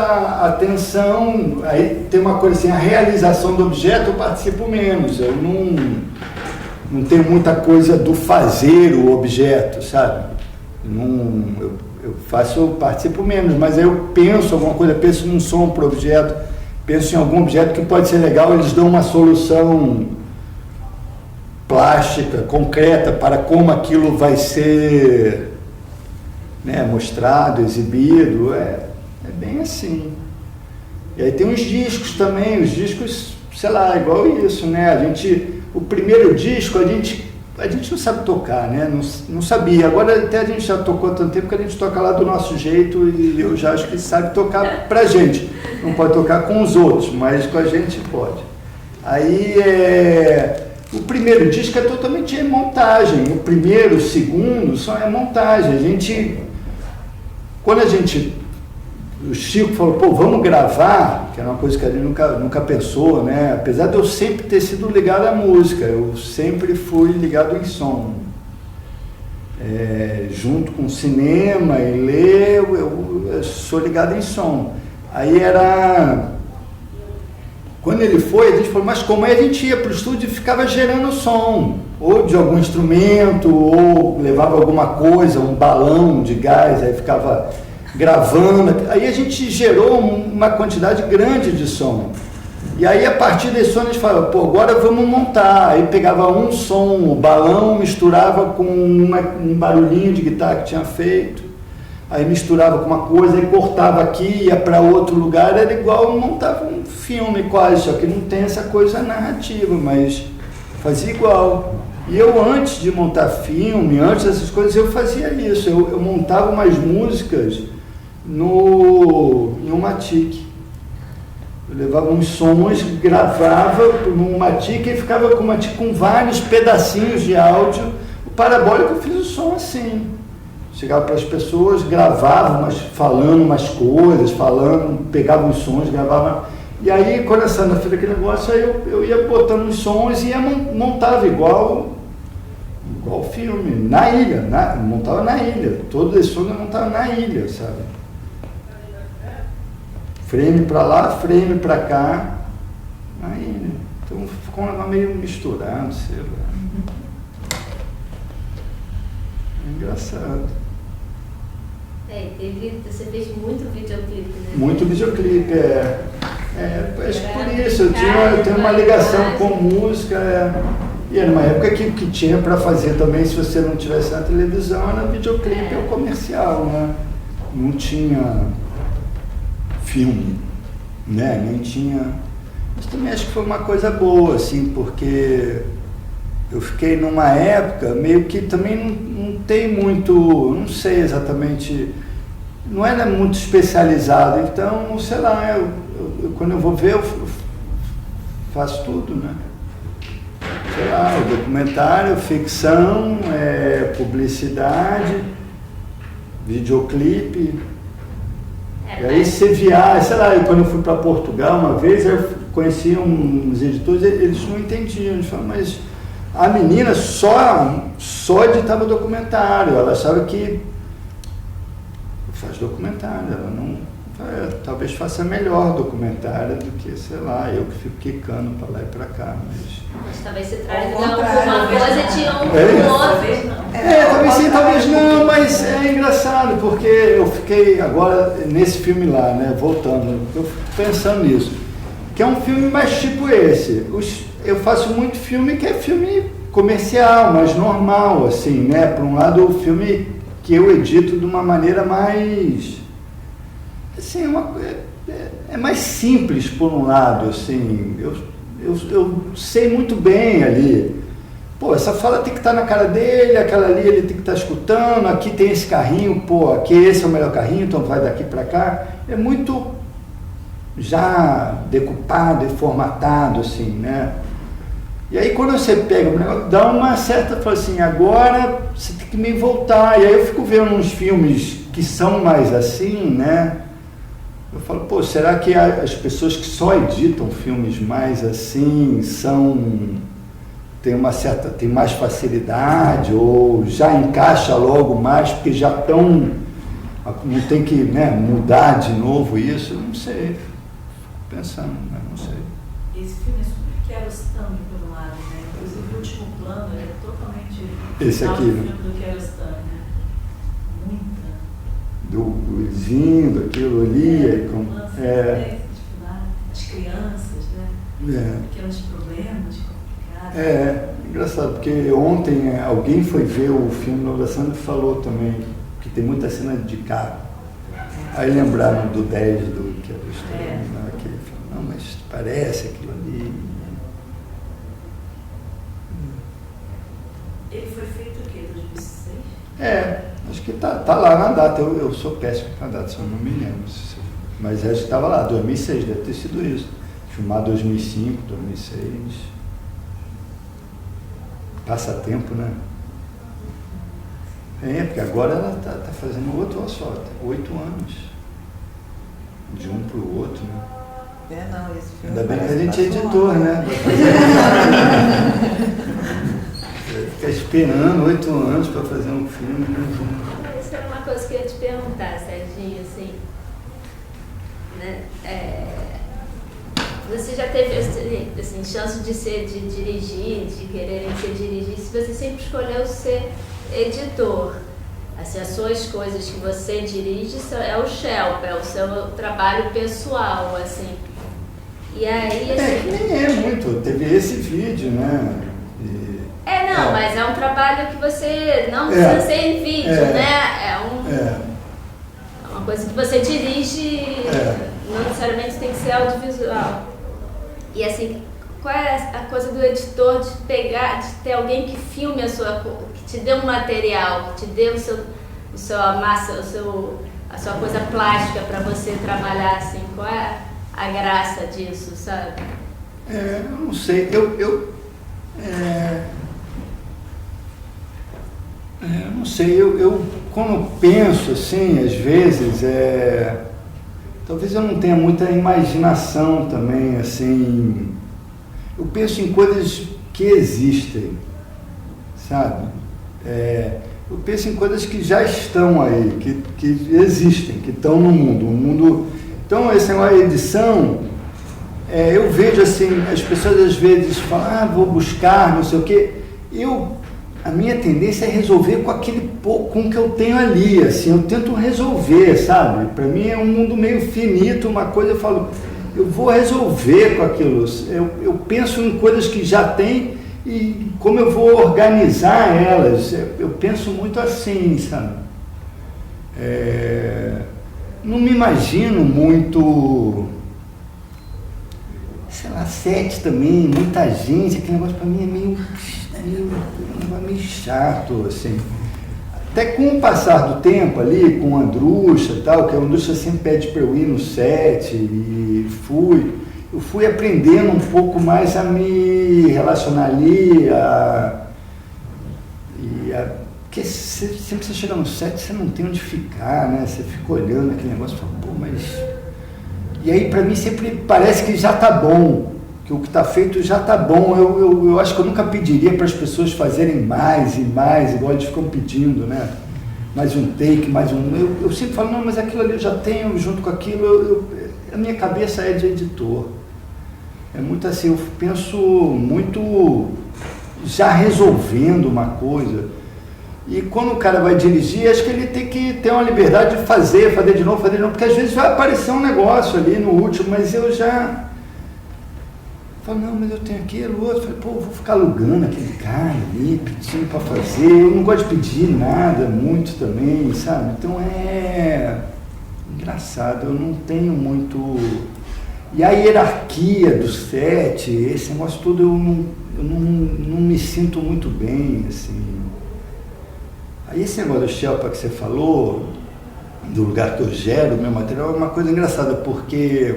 atenção, aí tem uma coisa assim, a realização do objeto eu participo menos, eu não tenho muita coisa do fazer o objeto, sabe? Eu participo menos, mas aí eu penso alguma coisa, penso num som para o objeto, penso em algum objeto que pode ser legal, eles dão uma solução plástica, concreta, para como aquilo vai ser... Né, mostrado, exibido, é bem assim. E aí tem os discos também, os discos, sei lá, igual isso, né? O primeiro disco a gente não sabe tocar, né? Não sabia. Agora até a gente já tocou há tanto tempo que a gente toca lá do nosso jeito e eu já acho que sabe tocar pra gente. Não pode tocar com os outros, mas com a gente pode. Aí o primeiro disco é totalmente montagem. O primeiro, o segundo só é montagem. Quando o Chico falou, vamos gravar, que era uma coisa que a gente nunca pensou, né? Apesar de eu sempre ter sido ligado à música, eu sempre fui ligado em som. Junto com cinema e ler, eu sou ligado em som. Aí quando ele foi, a gente falou, mas como é? A gente ia para o estúdio e ficava gerando som, ou de algum instrumento, ou levava alguma coisa, um balão de gás, aí ficava gravando. Aí a gente gerou uma quantidade grande de som. E aí a partir desse som a gente falava, agora vamos montar. Aí pegava um som, o balão misturava com um barulhinho de guitarra que tinha feito. Aí misturava com uma coisa, aí cortava aqui, ia para outro lugar, era igual montava um filme quase, só que não tem essa coisa narrativa, mas fazia igual. E eu antes de montar filme, antes dessas coisas, eu fazia isso, eu montava umas músicas em um Matic. Eu levava uns sons, gravava num Matic e ficava com vários pedacinhos de áudio. O parabólico eu fiz o som assim. Chegava para as pessoas, gravava, mas falando umas coisas, pegava os sons, gravava. E aí, quando a Sandra fez aquele negócio, aí eu ia botando os sons e montava igual filme, na ilha, montava na ilha. Todos os sons eu montava na ilha, sabe? Frame para lá, frame para cá, na ilha. Então ficou um negócio meio misturado, sei lá. É engraçado. Você fez muito videoclipe, né? Muito videoclipe, acho que por isso, eu tenho uma ligação com música, e era uma época que tinha para fazer também, se você não tivesse na televisão, era videoclipe ou comercial, né? Não tinha filme, né? Nem tinha... Mas também acho que foi uma coisa boa, assim, porque eu fiquei numa época meio que também não tem muito, não sei exatamente, não era muito especializado, então, sei lá, quando eu vou ver, eu faço tudo, né? Sei lá, documentário, ficção, publicidade, videoclipe. E aí você viaja, sei lá, quando eu fui para Portugal uma vez, eu conheci uns editores, eles não entendiam, eles falaram, mas a menina só editava documentário, ela achava que faz documentário, ela não, talvez faça melhor documentário do que, sei lá, eu que fico quicando para lá e para cá, mas talvez você traz alguma coisa de outro. Talvez sim, talvez não, mas é engraçado, porque eu fiquei agora nesse filme lá, né, voltando, eu fico pensando nisso, que é um filme mais tipo esse. Eu faço muito filme que é filme comercial, mais normal, assim, né, por um lado o filme que eu edito de uma maneira mais, assim, é mais simples por um lado, assim, eu sei muito bem ali, pô, essa fala tem que estar na cara dele, aquela ali ele tem que estar escutando, aqui tem esse carrinho, pô, aqui esse é o melhor carrinho, então vai daqui para cá, é muito já decupado e formatado, assim, né? E aí quando você pega o negócio, dá uma certa, fala assim, agora você tem que me voltar, e aí eu fico vendo uns filmes que são mais assim, né? Eu falo, pô, será que as pessoas que só editam filmes mais assim tem mais facilidade, ou já encaixa logo mais, porque já estão, não tem que, né, mudar de novo isso? Eu não sei, fico pensando, mas não sei. Esse filme é super Kiarostami, por um lado, né? Inclusive o último plano é totalmente esse aqui, do filme do Kiarostami, né? Muita. Do vizinho, daquilo ali, as crianças, né? Pequenos problemas complicados. Engraçado, porque ontem alguém foi ver o filme Nova Sandra e falou também que tem muita cena de carro. Aí lembraram do 10 do que era o estranho, né? Que ele falou, não, mas parece aquilo ali. Ele foi feito o quê? 2006? Acho que tá lá na data. Eu sou péssimo com a data, só não me lembro. Mas acho que estava lá, 2006, deve ter sido isso. Filmar 2005, 2006. Passa tempo, né? Porque agora ela tá fazendo outro asfalto, 8 anos. De um para o outro, né? Não, esse filme. Ainda bem que a gente é editor, né? Ficar esperando 8 anos para fazer um filme. Isso era uma coisa que eu ia te perguntar, Serginho, assim, né? Você já teve assim, chance de dirigir, de querer ser dirigir, se você sempre escolheu ser editor. Assim, as suas coisas que você dirige é o shelf, é o seu trabalho pessoal, assim. E aí... Assim, nem é muito, teve esse vídeo, né? Mas é um trabalho que você não precisa ser em vídeo, né? É uma coisa que você dirige, não necessariamente tem que ser audiovisual. E assim, qual é a coisa do editor de ter alguém que filme que te dê um material, que te dê a sua massa, a sua coisa plástica para você trabalhar, assim, qual é a graça disso, sabe? Eu não sei, eu não sei, quando penso assim, às vezes, talvez eu não tenha muita imaginação também, assim, eu penso em coisas que existem, sabe? Eu penso em coisas que já estão aí, que existem, que estão no mundo. Então, essa é uma edição, eu vejo assim, as pessoas às vezes falam, vou buscar, não sei o quê. A minha tendência é resolver com aquele pouco, com o que eu tenho ali, assim, eu tento resolver, sabe? Para mim é um mundo meio finito, uma coisa eu falo, eu vou resolver com aquilo. Eu penso em coisas que já tem e como eu vou organizar elas. Eu penso muito assim, sabe? Não me imagino muito, sei lá, set também, muita gente, aquele negócio para mim é meio chato, assim. Até com o passar do tempo ali, com a Andrucha e tal, que a Andrucha sempre pede para eu ir no set, e eu fui aprendendo um pouco mais a me relacionar ali, porque sempre você chega no set, você não tem onde ficar, né? Você fica olhando aquele negócio e fala, pô, mas... E aí, para mim, sempre parece que já tá bom, que o que está feito já está bom. Eu acho que eu nunca pediria para as pessoas fazerem mais e mais, igual eles ficam pedindo, né? Mais um take, mais um... Eu sempre falo, não, mas aquilo ali eu já tenho, junto com aquilo, a minha cabeça é de editor. É muito assim, eu penso muito já resolvendo uma coisa. E quando o cara vai dirigir, acho que ele tem que ter uma liberdade de fazer de novo, porque às vezes vai aparecer um negócio ali no último, mas eu já... Falo, não, mas eu tenho aquilo, outro. Falei, pô, vou ficar alugando aquele cara ali, pedindo para fazer. Eu não gosto de pedir nada muito também, sabe? Então é engraçado, eu não tenho muito... E a hierarquia do set, esse negócio todo, eu não me sinto muito bem, assim. Aí esse negócio do Shelpa que você falou, do lugar que eu gero o meu material, é uma coisa engraçada, porque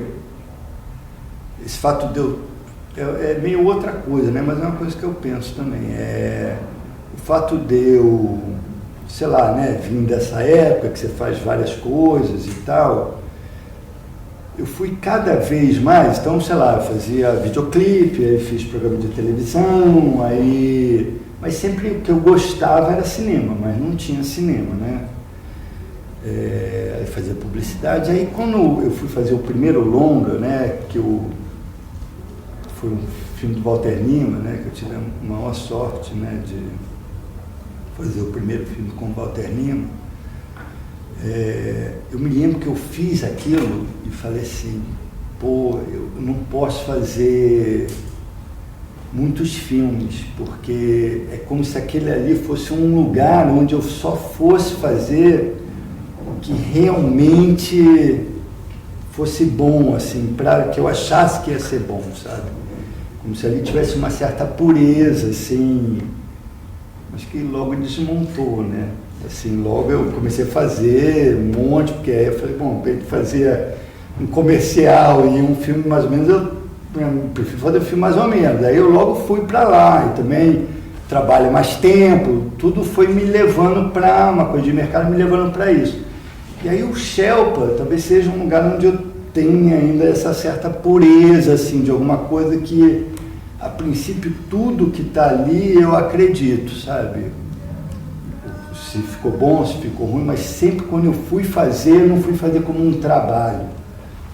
esse fato de eu... É meio outra coisa, né? Mas é uma coisa que eu penso também. O fato de eu, sei lá, né, vim dessa época que você faz várias coisas e tal, eu fui cada vez mais, então, sei lá, eu fazia videoclipe, aí fiz programa de televisão, mas sempre o que eu gostava era cinema, mas não tinha cinema, né? Aí fazia publicidade. Aí quando eu fui fazer o primeiro longa, né, foi um filme do Walter Lima, né, que eu tive a maior sorte, né, de fazer o primeiro filme com o Walter Lima. Eu me lembro que eu fiz aquilo e falei assim, pô, eu não posso fazer muitos filmes, porque é como se aquele ali fosse um lugar onde eu só fosse fazer o que realmente fosse bom, assim, para que eu achasse que ia ser bom, sabe? Como se ali tivesse uma certa pureza, assim, mas que logo desmontou, né? Assim, logo eu comecei a fazer um monte, porque aí eu falei, bom, para fazer um comercial e um filme mais ou menos, eu prefiro fazer um filme mais ou menos. Aí eu logo fui para lá, e também trabalho mais tempo, tudo foi me levando para uma coisa de mercado, me levando para isso. E aí o Shelpa talvez seja um lugar onde eu tenha ainda essa certa pureza, assim, de alguma coisa que, a princípio, tudo que está ali eu acredito, sabe? Se ficou bom, se ficou ruim, mas sempre quando eu fui fazer, não fui fazer como um trabalho,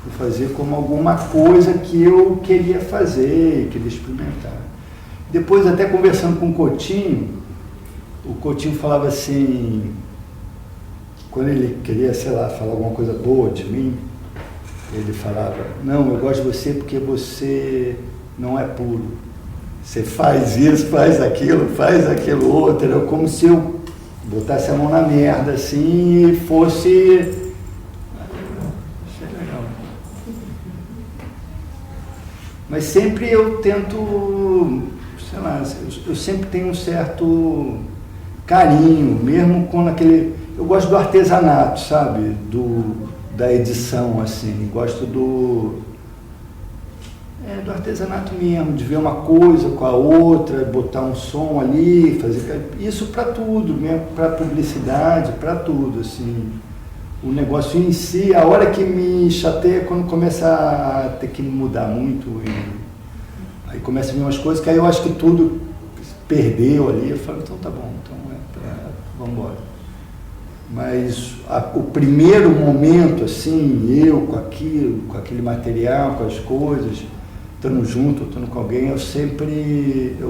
fui fazer como alguma coisa que eu queria fazer, queria experimentar. Depois, até conversando com o Coutinho falava assim, quando ele queria, sei lá, falar alguma coisa boa de mim, ele falava, não, eu gosto de você porque você não é puro. Você faz isso, faz aquilo outro, era como se eu botasse a mão na merda, assim, e fosse... Achei legal. Mas sempre eu tento, sei lá, eu sempre tenho um certo carinho, mesmo com aquele... Eu gosto do artesanato, sabe? Da edição, assim, gosto do artesanato mesmo, de ver uma coisa com a outra, botar um som ali, fazer isso para tudo, mesmo para publicidade, para tudo, assim. O negócio em si, a hora que me chateia é quando começa a ter que mudar muito, e aí começa a vir umas coisas que aí eu acho que tudo perdeu ali, eu falo, então tá bom, então vamos embora. Mas o primeiro momento, assim, eu com aquilo, com aquele material, com as coisas, estando junto, estando com alguém, eu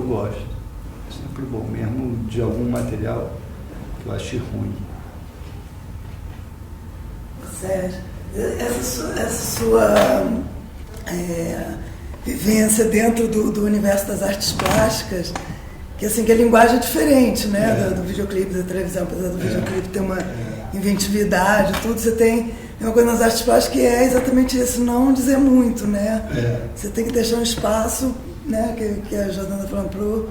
gosto. É sempre bom, mesmo de algum material que eu ache ruim. Sérgio, essa sua vivência dentro do universo das artes plásticas, que assim, que a linguagem é diferente, né, do videoclipe, da televisão, apesar do videoclipe ter uma inventividade, tudo, você tem uma coisa nas artes plásticas que é exatamente isso, não dizer muito, né? Você tem que deixar um espaço, né, que a Jordana está falando,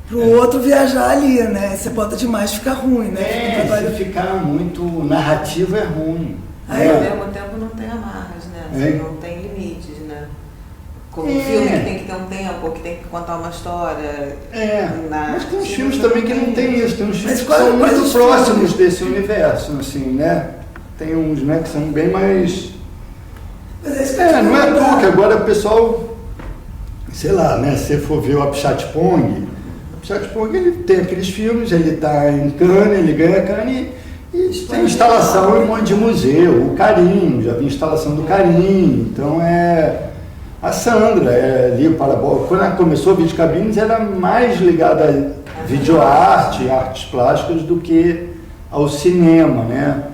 pro outro viajar ali, né? Você bota demais, fica ruim, né? Se ficar muito narrativo é ruim. Aí, ao mesmo tempo, não tem amarras, né? Não tem limites, né? Como um filme que tem que ter um tempo, ou que tem que contar uma história. Mas tem uns filmes também que não tem isso. Tem uns filmes que são muito próximos desse universo, assim, né? Tem uns, né, que são bem mais... não é à toa que agora o pessoal, sei lá, né? Se você for ver o Apichatpong, ele tem aqueles filmes, ele está em Cannes, ele ganha Cannes e tem instalação em um monte de museu. O Carim, já vi instalação do Carim. Então a Sandra, ali o Parabola, quando ela começou a Videocabines, era mais ligada a videoarte, artes plásticas, do que ao cinema, né?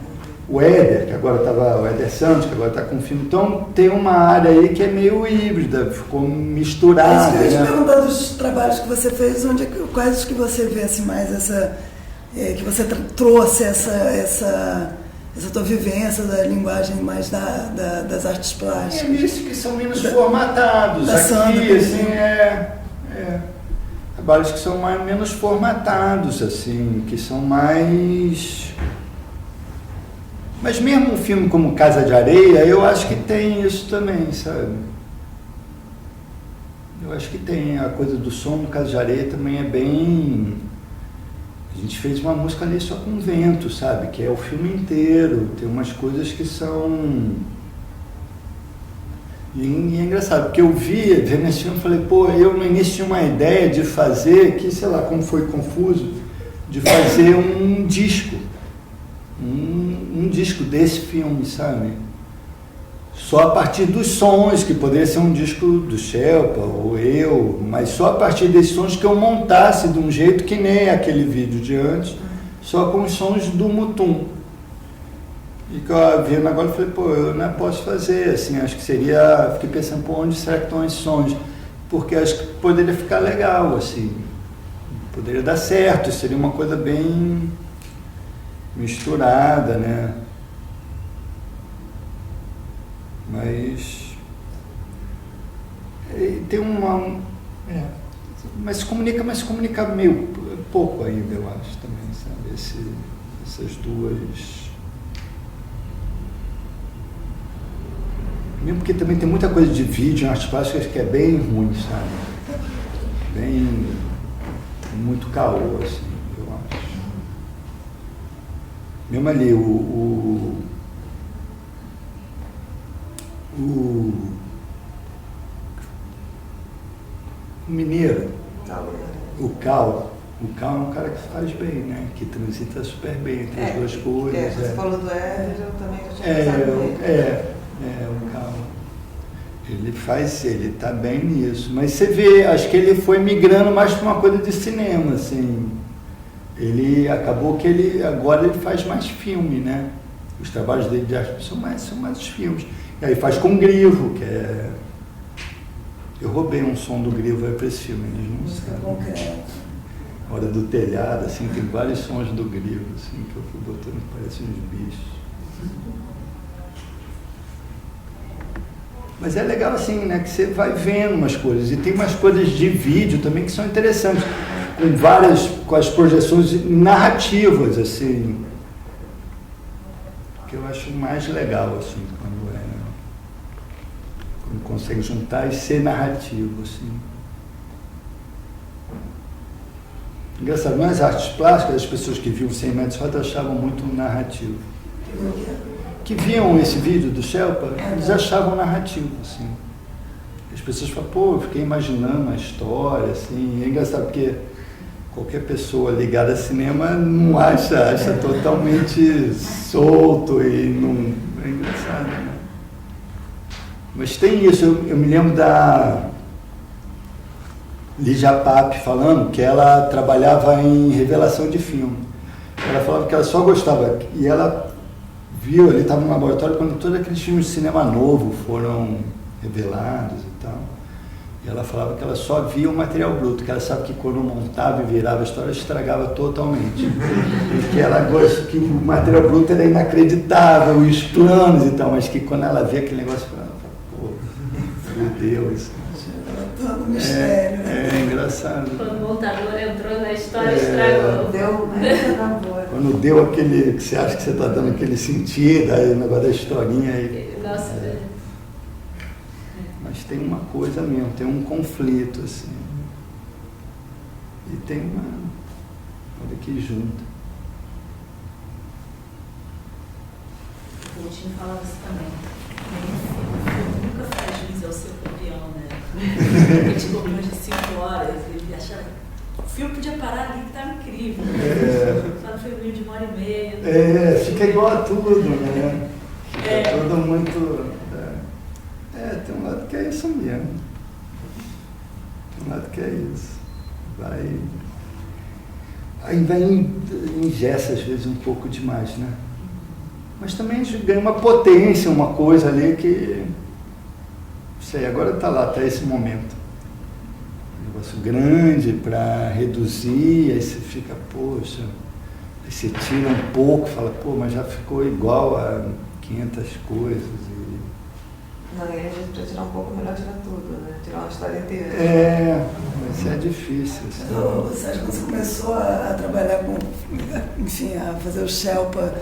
O Éder, o Éder Santos, que agora está com filme, então tem uma área aí que é meio híbrida, ficou misturada. Eu ia te perguntar dos trabalhos que você fez, quais os que você vê assim, mais que você trouxe essa tua vivência da linguagem mais das artes plásticas. Isso que são menos formatados. Aqui, Sandra, assim, trabalhos que são menos formatados, assim, que são mais... Mas mesmo um filme como Casa de Areia, eu acho que tem isso também, sabe? Eu acho que tem a coisa do som no Casa de Areia também é bem... A gente fez uma música ali só com vento, sabe? Que é o filme inteiro, tem umas coisas que são... E é engraçado, porque eu vendo esse filme, falei, eu no início tinha uma ideia de fazer, que sei lá como foi confuso, de fazer um disco. Um disco desse filme, sabe? Só a partir dos sons, que poderia ser um disco do Shelpa ou eu, mas só a partir desses sons que eu montasse de um jeito que nem aquele vídeo de antes, só com os sons do Mutum. E que eu vendo agora, eu falei, eu não posso fazer, assim, acho que seria... Fiquei pensando, onde será que estão esses sons? Porque acho que poderia ficar legal, assim, poderia dar certo, seria uma coisa bem... misturada, né? Mas tem mas se comunica meio pouco ainda, eu acho também, sabe? Essas duas. Mesmo porque também tem muita coisa de vídeo em artes plásticas que é bem ruim, sabe? Bem. Muito caô, assim, eu acho. Mesmo ali, o mineiro, o Cal é um cara que faz bem, né? Que transita super bem entre as duas coisas. Você falou do Éder, eu também já tinha pensado nele. O Cal. Ele tá bem nisso. Mas você vê, acho que ele foi migrando mais para uma coisa de cinema, assim. Ele acabou que agora ele faz mais filme, né? Os trabalhos dele de arte são mais os filmes. E aí faz com Grivo, que é... Eu roubei um som do Grivo para esse filme, eles não sabem. A Hora do Telhado, assim, tem vários sons do Grivo, assim, que eu fui botando que parecem uns bichos. Mas é legal assim, né, que você vai vendo umas coisas, e tem umas coisas de vídeo também que são interessantes, com as projeções narrativas, assim, que eu acho mais legal, assim, quando Quando consegue juntar e ser narrativo, assim. Engraçado, nas artes plásticas, as pessoas que viam 100 metros de rota achavam muito narrativo. Que viam esse vídeo do Shelpa, eles achavam narrativo, assim. As pessoas falam, pô, eu fiquei imaginando a história, assim. É engraçado porque qualquer pessoa ligada a cinema não acha totalmente solto e não... É engraçado, né? Mas tem isso, eu me lembro da Lígia Pape falando que ela trabalhava em revelação de filme. Ela falava que ela só gostava, e ela viu, ele estava no laboratório quando todos aqueles filmes de cinema novo foram revelados e tal. E ela falava que ela só via o material bruto, que ela sabe que quando montava e virava a história, estragava totalmente. E que ela gosta que o material bruto era inacreditável, os planos e tal, mas que quando ela vê aquele negócio, ela fala, pô, meu Deus. Todo mistério. É engraçado. Quando o montador entrou na história, estragou. Deu, né? Quando deu aquele, que você acha que você está dando aquele sentido, aí o negócio da historinha aí. Nossa, mas tem uma coisa mesmo, tem um conflito, assim. E tem uma... Olha que junta. O Coutinho falava isso também. Nunca faz juiz ao seu campeão, né? Ele te comprou de 5 horas, ele achava... O filme podia parar ali, que estava incrível. Só no filme de 1h30. Fica igual a tudo, né? Fica tudo muito... tem um lado que é isso mesmo. Tem um lado que é isso. Aí engessa às vezes um pouco demais, né? Mas também ganha uma potência, uma coisa ali que... Não sei, agora está lá, até esse momento. Um negócio grande para reduzir, aí você fica, poxa... Aí você tira um pouco, fala, pô, mas já ficou igual a 500 coisas. Não, e a gente precisa tirar um pouco melhor, tirar tudo, né? Tirar uma história inteira. Mas é difícil. Assim. Sérgio, quando você começou a trabalhar com, enfim, a fazer o Shelpa,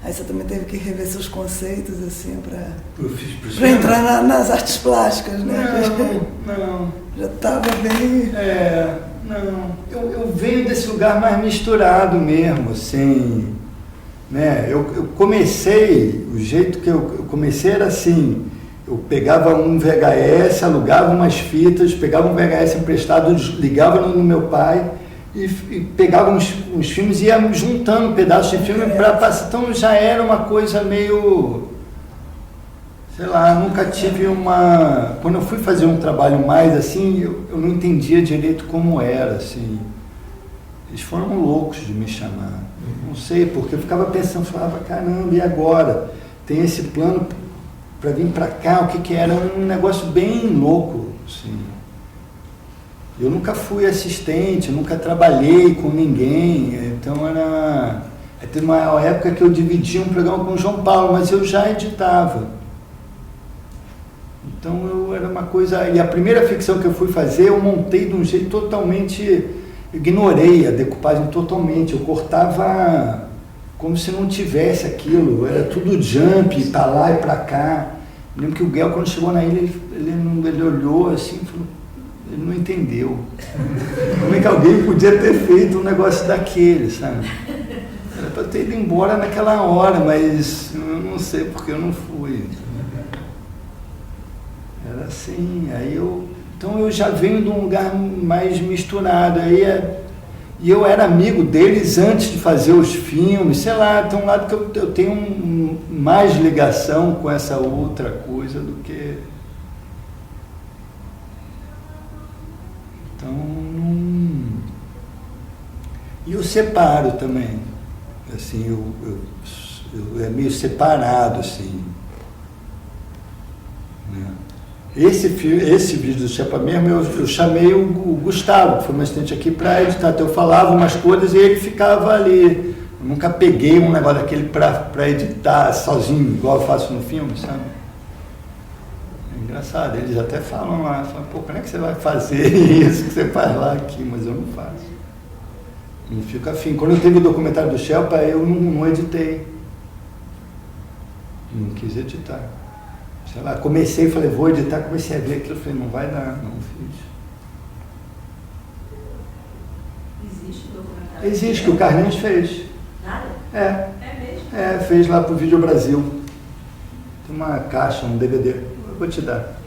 aí você também teve que rever seus conceitos, assim, para entrar nas artes plásticas, né? Não. Já estava bem... Não. Eu venho desse lugar mais misturado mesmo, assim, né? Eu comecei, o jeito que eu comecei era assim... Eu pegava um VHS, alugava umas fitas, pegava um VHS emprestado, ligava no meu pai e pegava uns filmes e ia juntando pedaços de filme para passar. Então já era uma coisa meio... Sei lá, nunca tive uma... Quando eu fui fazer um trabalho mais assim, eu não entendia direito como era, assim. Eles foram loucos de me chamar. Não sei, porque eu ficava pensando, falava, caramba, e agora? Tem esse plano... para vir para cá, o que era um negócio bem louco, assim. Eu nunca fui assistente, nunca trabalhei com ninguém, então era... Teve uma época que eu dividia um programa com o João Paulo, mas eu já editava. Então era uma coisa... E a primeira ficção que eu fui fazer, eu montei de um jeito totalmente... Ignorei a decupagem totalmente, eu cortava... como se não tivesse aquilo, era tudo jump, para lá e para cá. Eu lembro que o Guel, quando chegou na ilha, ele olhou assim, falou, ele não entendeu. Como é que alguém podia ter feito um negócio daquele, sabe? Era para ter ido embora naquela hora, mas eu não sei porque eu não fui. Era assim, então eu já venho de um lugar mais misturado, e eu era amigo deles antes de fazer os filmes, sei lá, tem um lado que eu tenho mais ligação com essa outra coisa do que... Então, E eu separo também, assim, eu é meio separado, assim, né? Esse vídeo do Shelpa mesmo, eu chamei o Gustavo, que foi meu assistente aqui, para editar. Então eu falava umas coisas e ele ficava ali. Eu nunca peguei um negócio daquele para editar sozinho, igual eu faço no filme, sabe? É engraçado, eles até falam lá, pô, como é que você vai fazer isso que você faz lá aqui? Mas eu não faço. Não fico afim. Quando eu teve o documentário do Shelpa, eu não editei. Não quis editar. sei lá, comecei, falei, vou editar, comecei a ver aquilo, falei, não vai dar, não fiz. Existe documentário? Existe, que o Carlinhos fez. Nada? É. É mesmo? É, fez lá pro Vídeo Brasil. Tem uma caixa, um DVD. Eu vou te dar.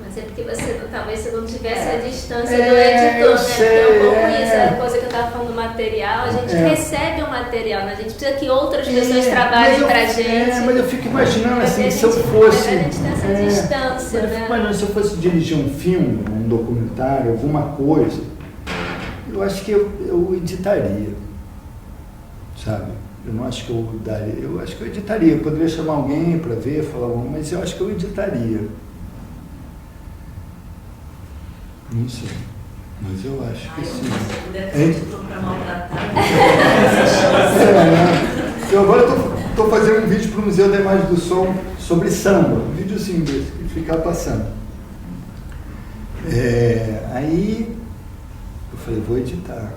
Mas é porque talvez você não tivesse a distância do editor, né? Sei, porque é um pouco isso, é a coisa que eu estava falando do material, a gente recebe o material, né? A gente precisa que outras pessoas trabalhem pra gente. Mas eu fico imaginando assim, se eu fosse. Mas a gente tem essa distância, eu né? fico imaginando, se eu fosse dirigir um filme, um documentário, alguma coisa, eu acho que eu editaria. Sabe? Eu não acho que eu daria. Eu acho que eu editaria. Eu poderia chamar alguém para ver, falar, mas eu acho que eu editaria. Não sei. Mas eu acho que sim. Se eu puder para maltratar. Eu agora estou fazendo um vídeo para o Museu da Imagem do Som sobre samba. Um videozinho desse, que ficar passando. Aí eu falei, vou editar.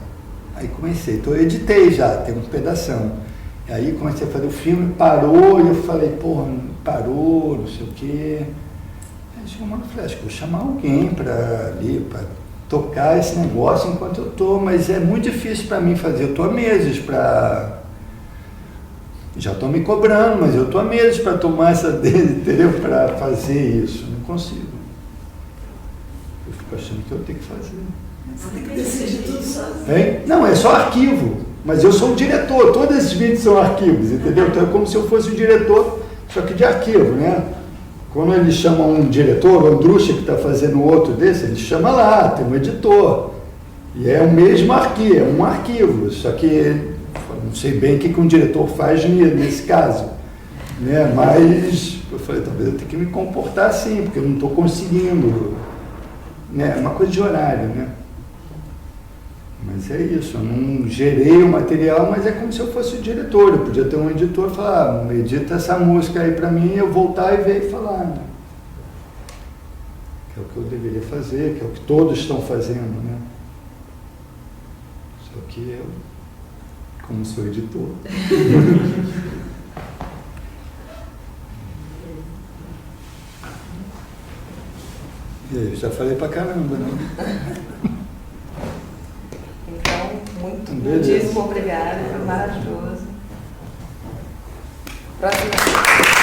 Aí comecei. Então eu editei já, tem um pedação. Aí comecei a fazer o filme, parou, e eu falei, porra, parou, não sei o quê. Aí chegou uma hora, eu falei, acho que vou chamar alguém para tocar esse negócio enquanto eu estou, mas é muito difícil para mim fazer. Eu estou há meses para... Já estão me cobrando, mas eu estou há meses para tomar essa dele, entendeu? Para fazer isso. Não consigo. Eu fico achando que eu tenho que fazer. Você tem que decidir tudo sozinho. Hein? Não, é só arquivo. Mas eu sou o diretor, todos esses vídeos são arquivos, entendeu? Então é como se eu fosse o diretor, só que de arquivo, né? Quando eles chamam um diretor, o Andrucha que está fazendo outro desse, ele chama lá, tem um editor. E é o mesmo arquivo, é um arquivo, só que não sei bem o que um diretor faz nesse caso. Né? Mas eu falei, talvez eu tenha que me comportar assim, porque eu não estou conseguindo. Né? É uma coisa de horário, né? Mas é isso, eu não gerei o material, mas é como se eu fosse o diretor. Eu podia ter um editor e falar, edita essa música aí pra mim, eu voltar e ver e falar. Né? Que é o que eu deveria fazer, que é o que todos estão fazendo, né? Só que eu, como sou editor... E aí, já falei pra caramba, né? Muitíssimo obrigada, foi maravilhoso. Próxima.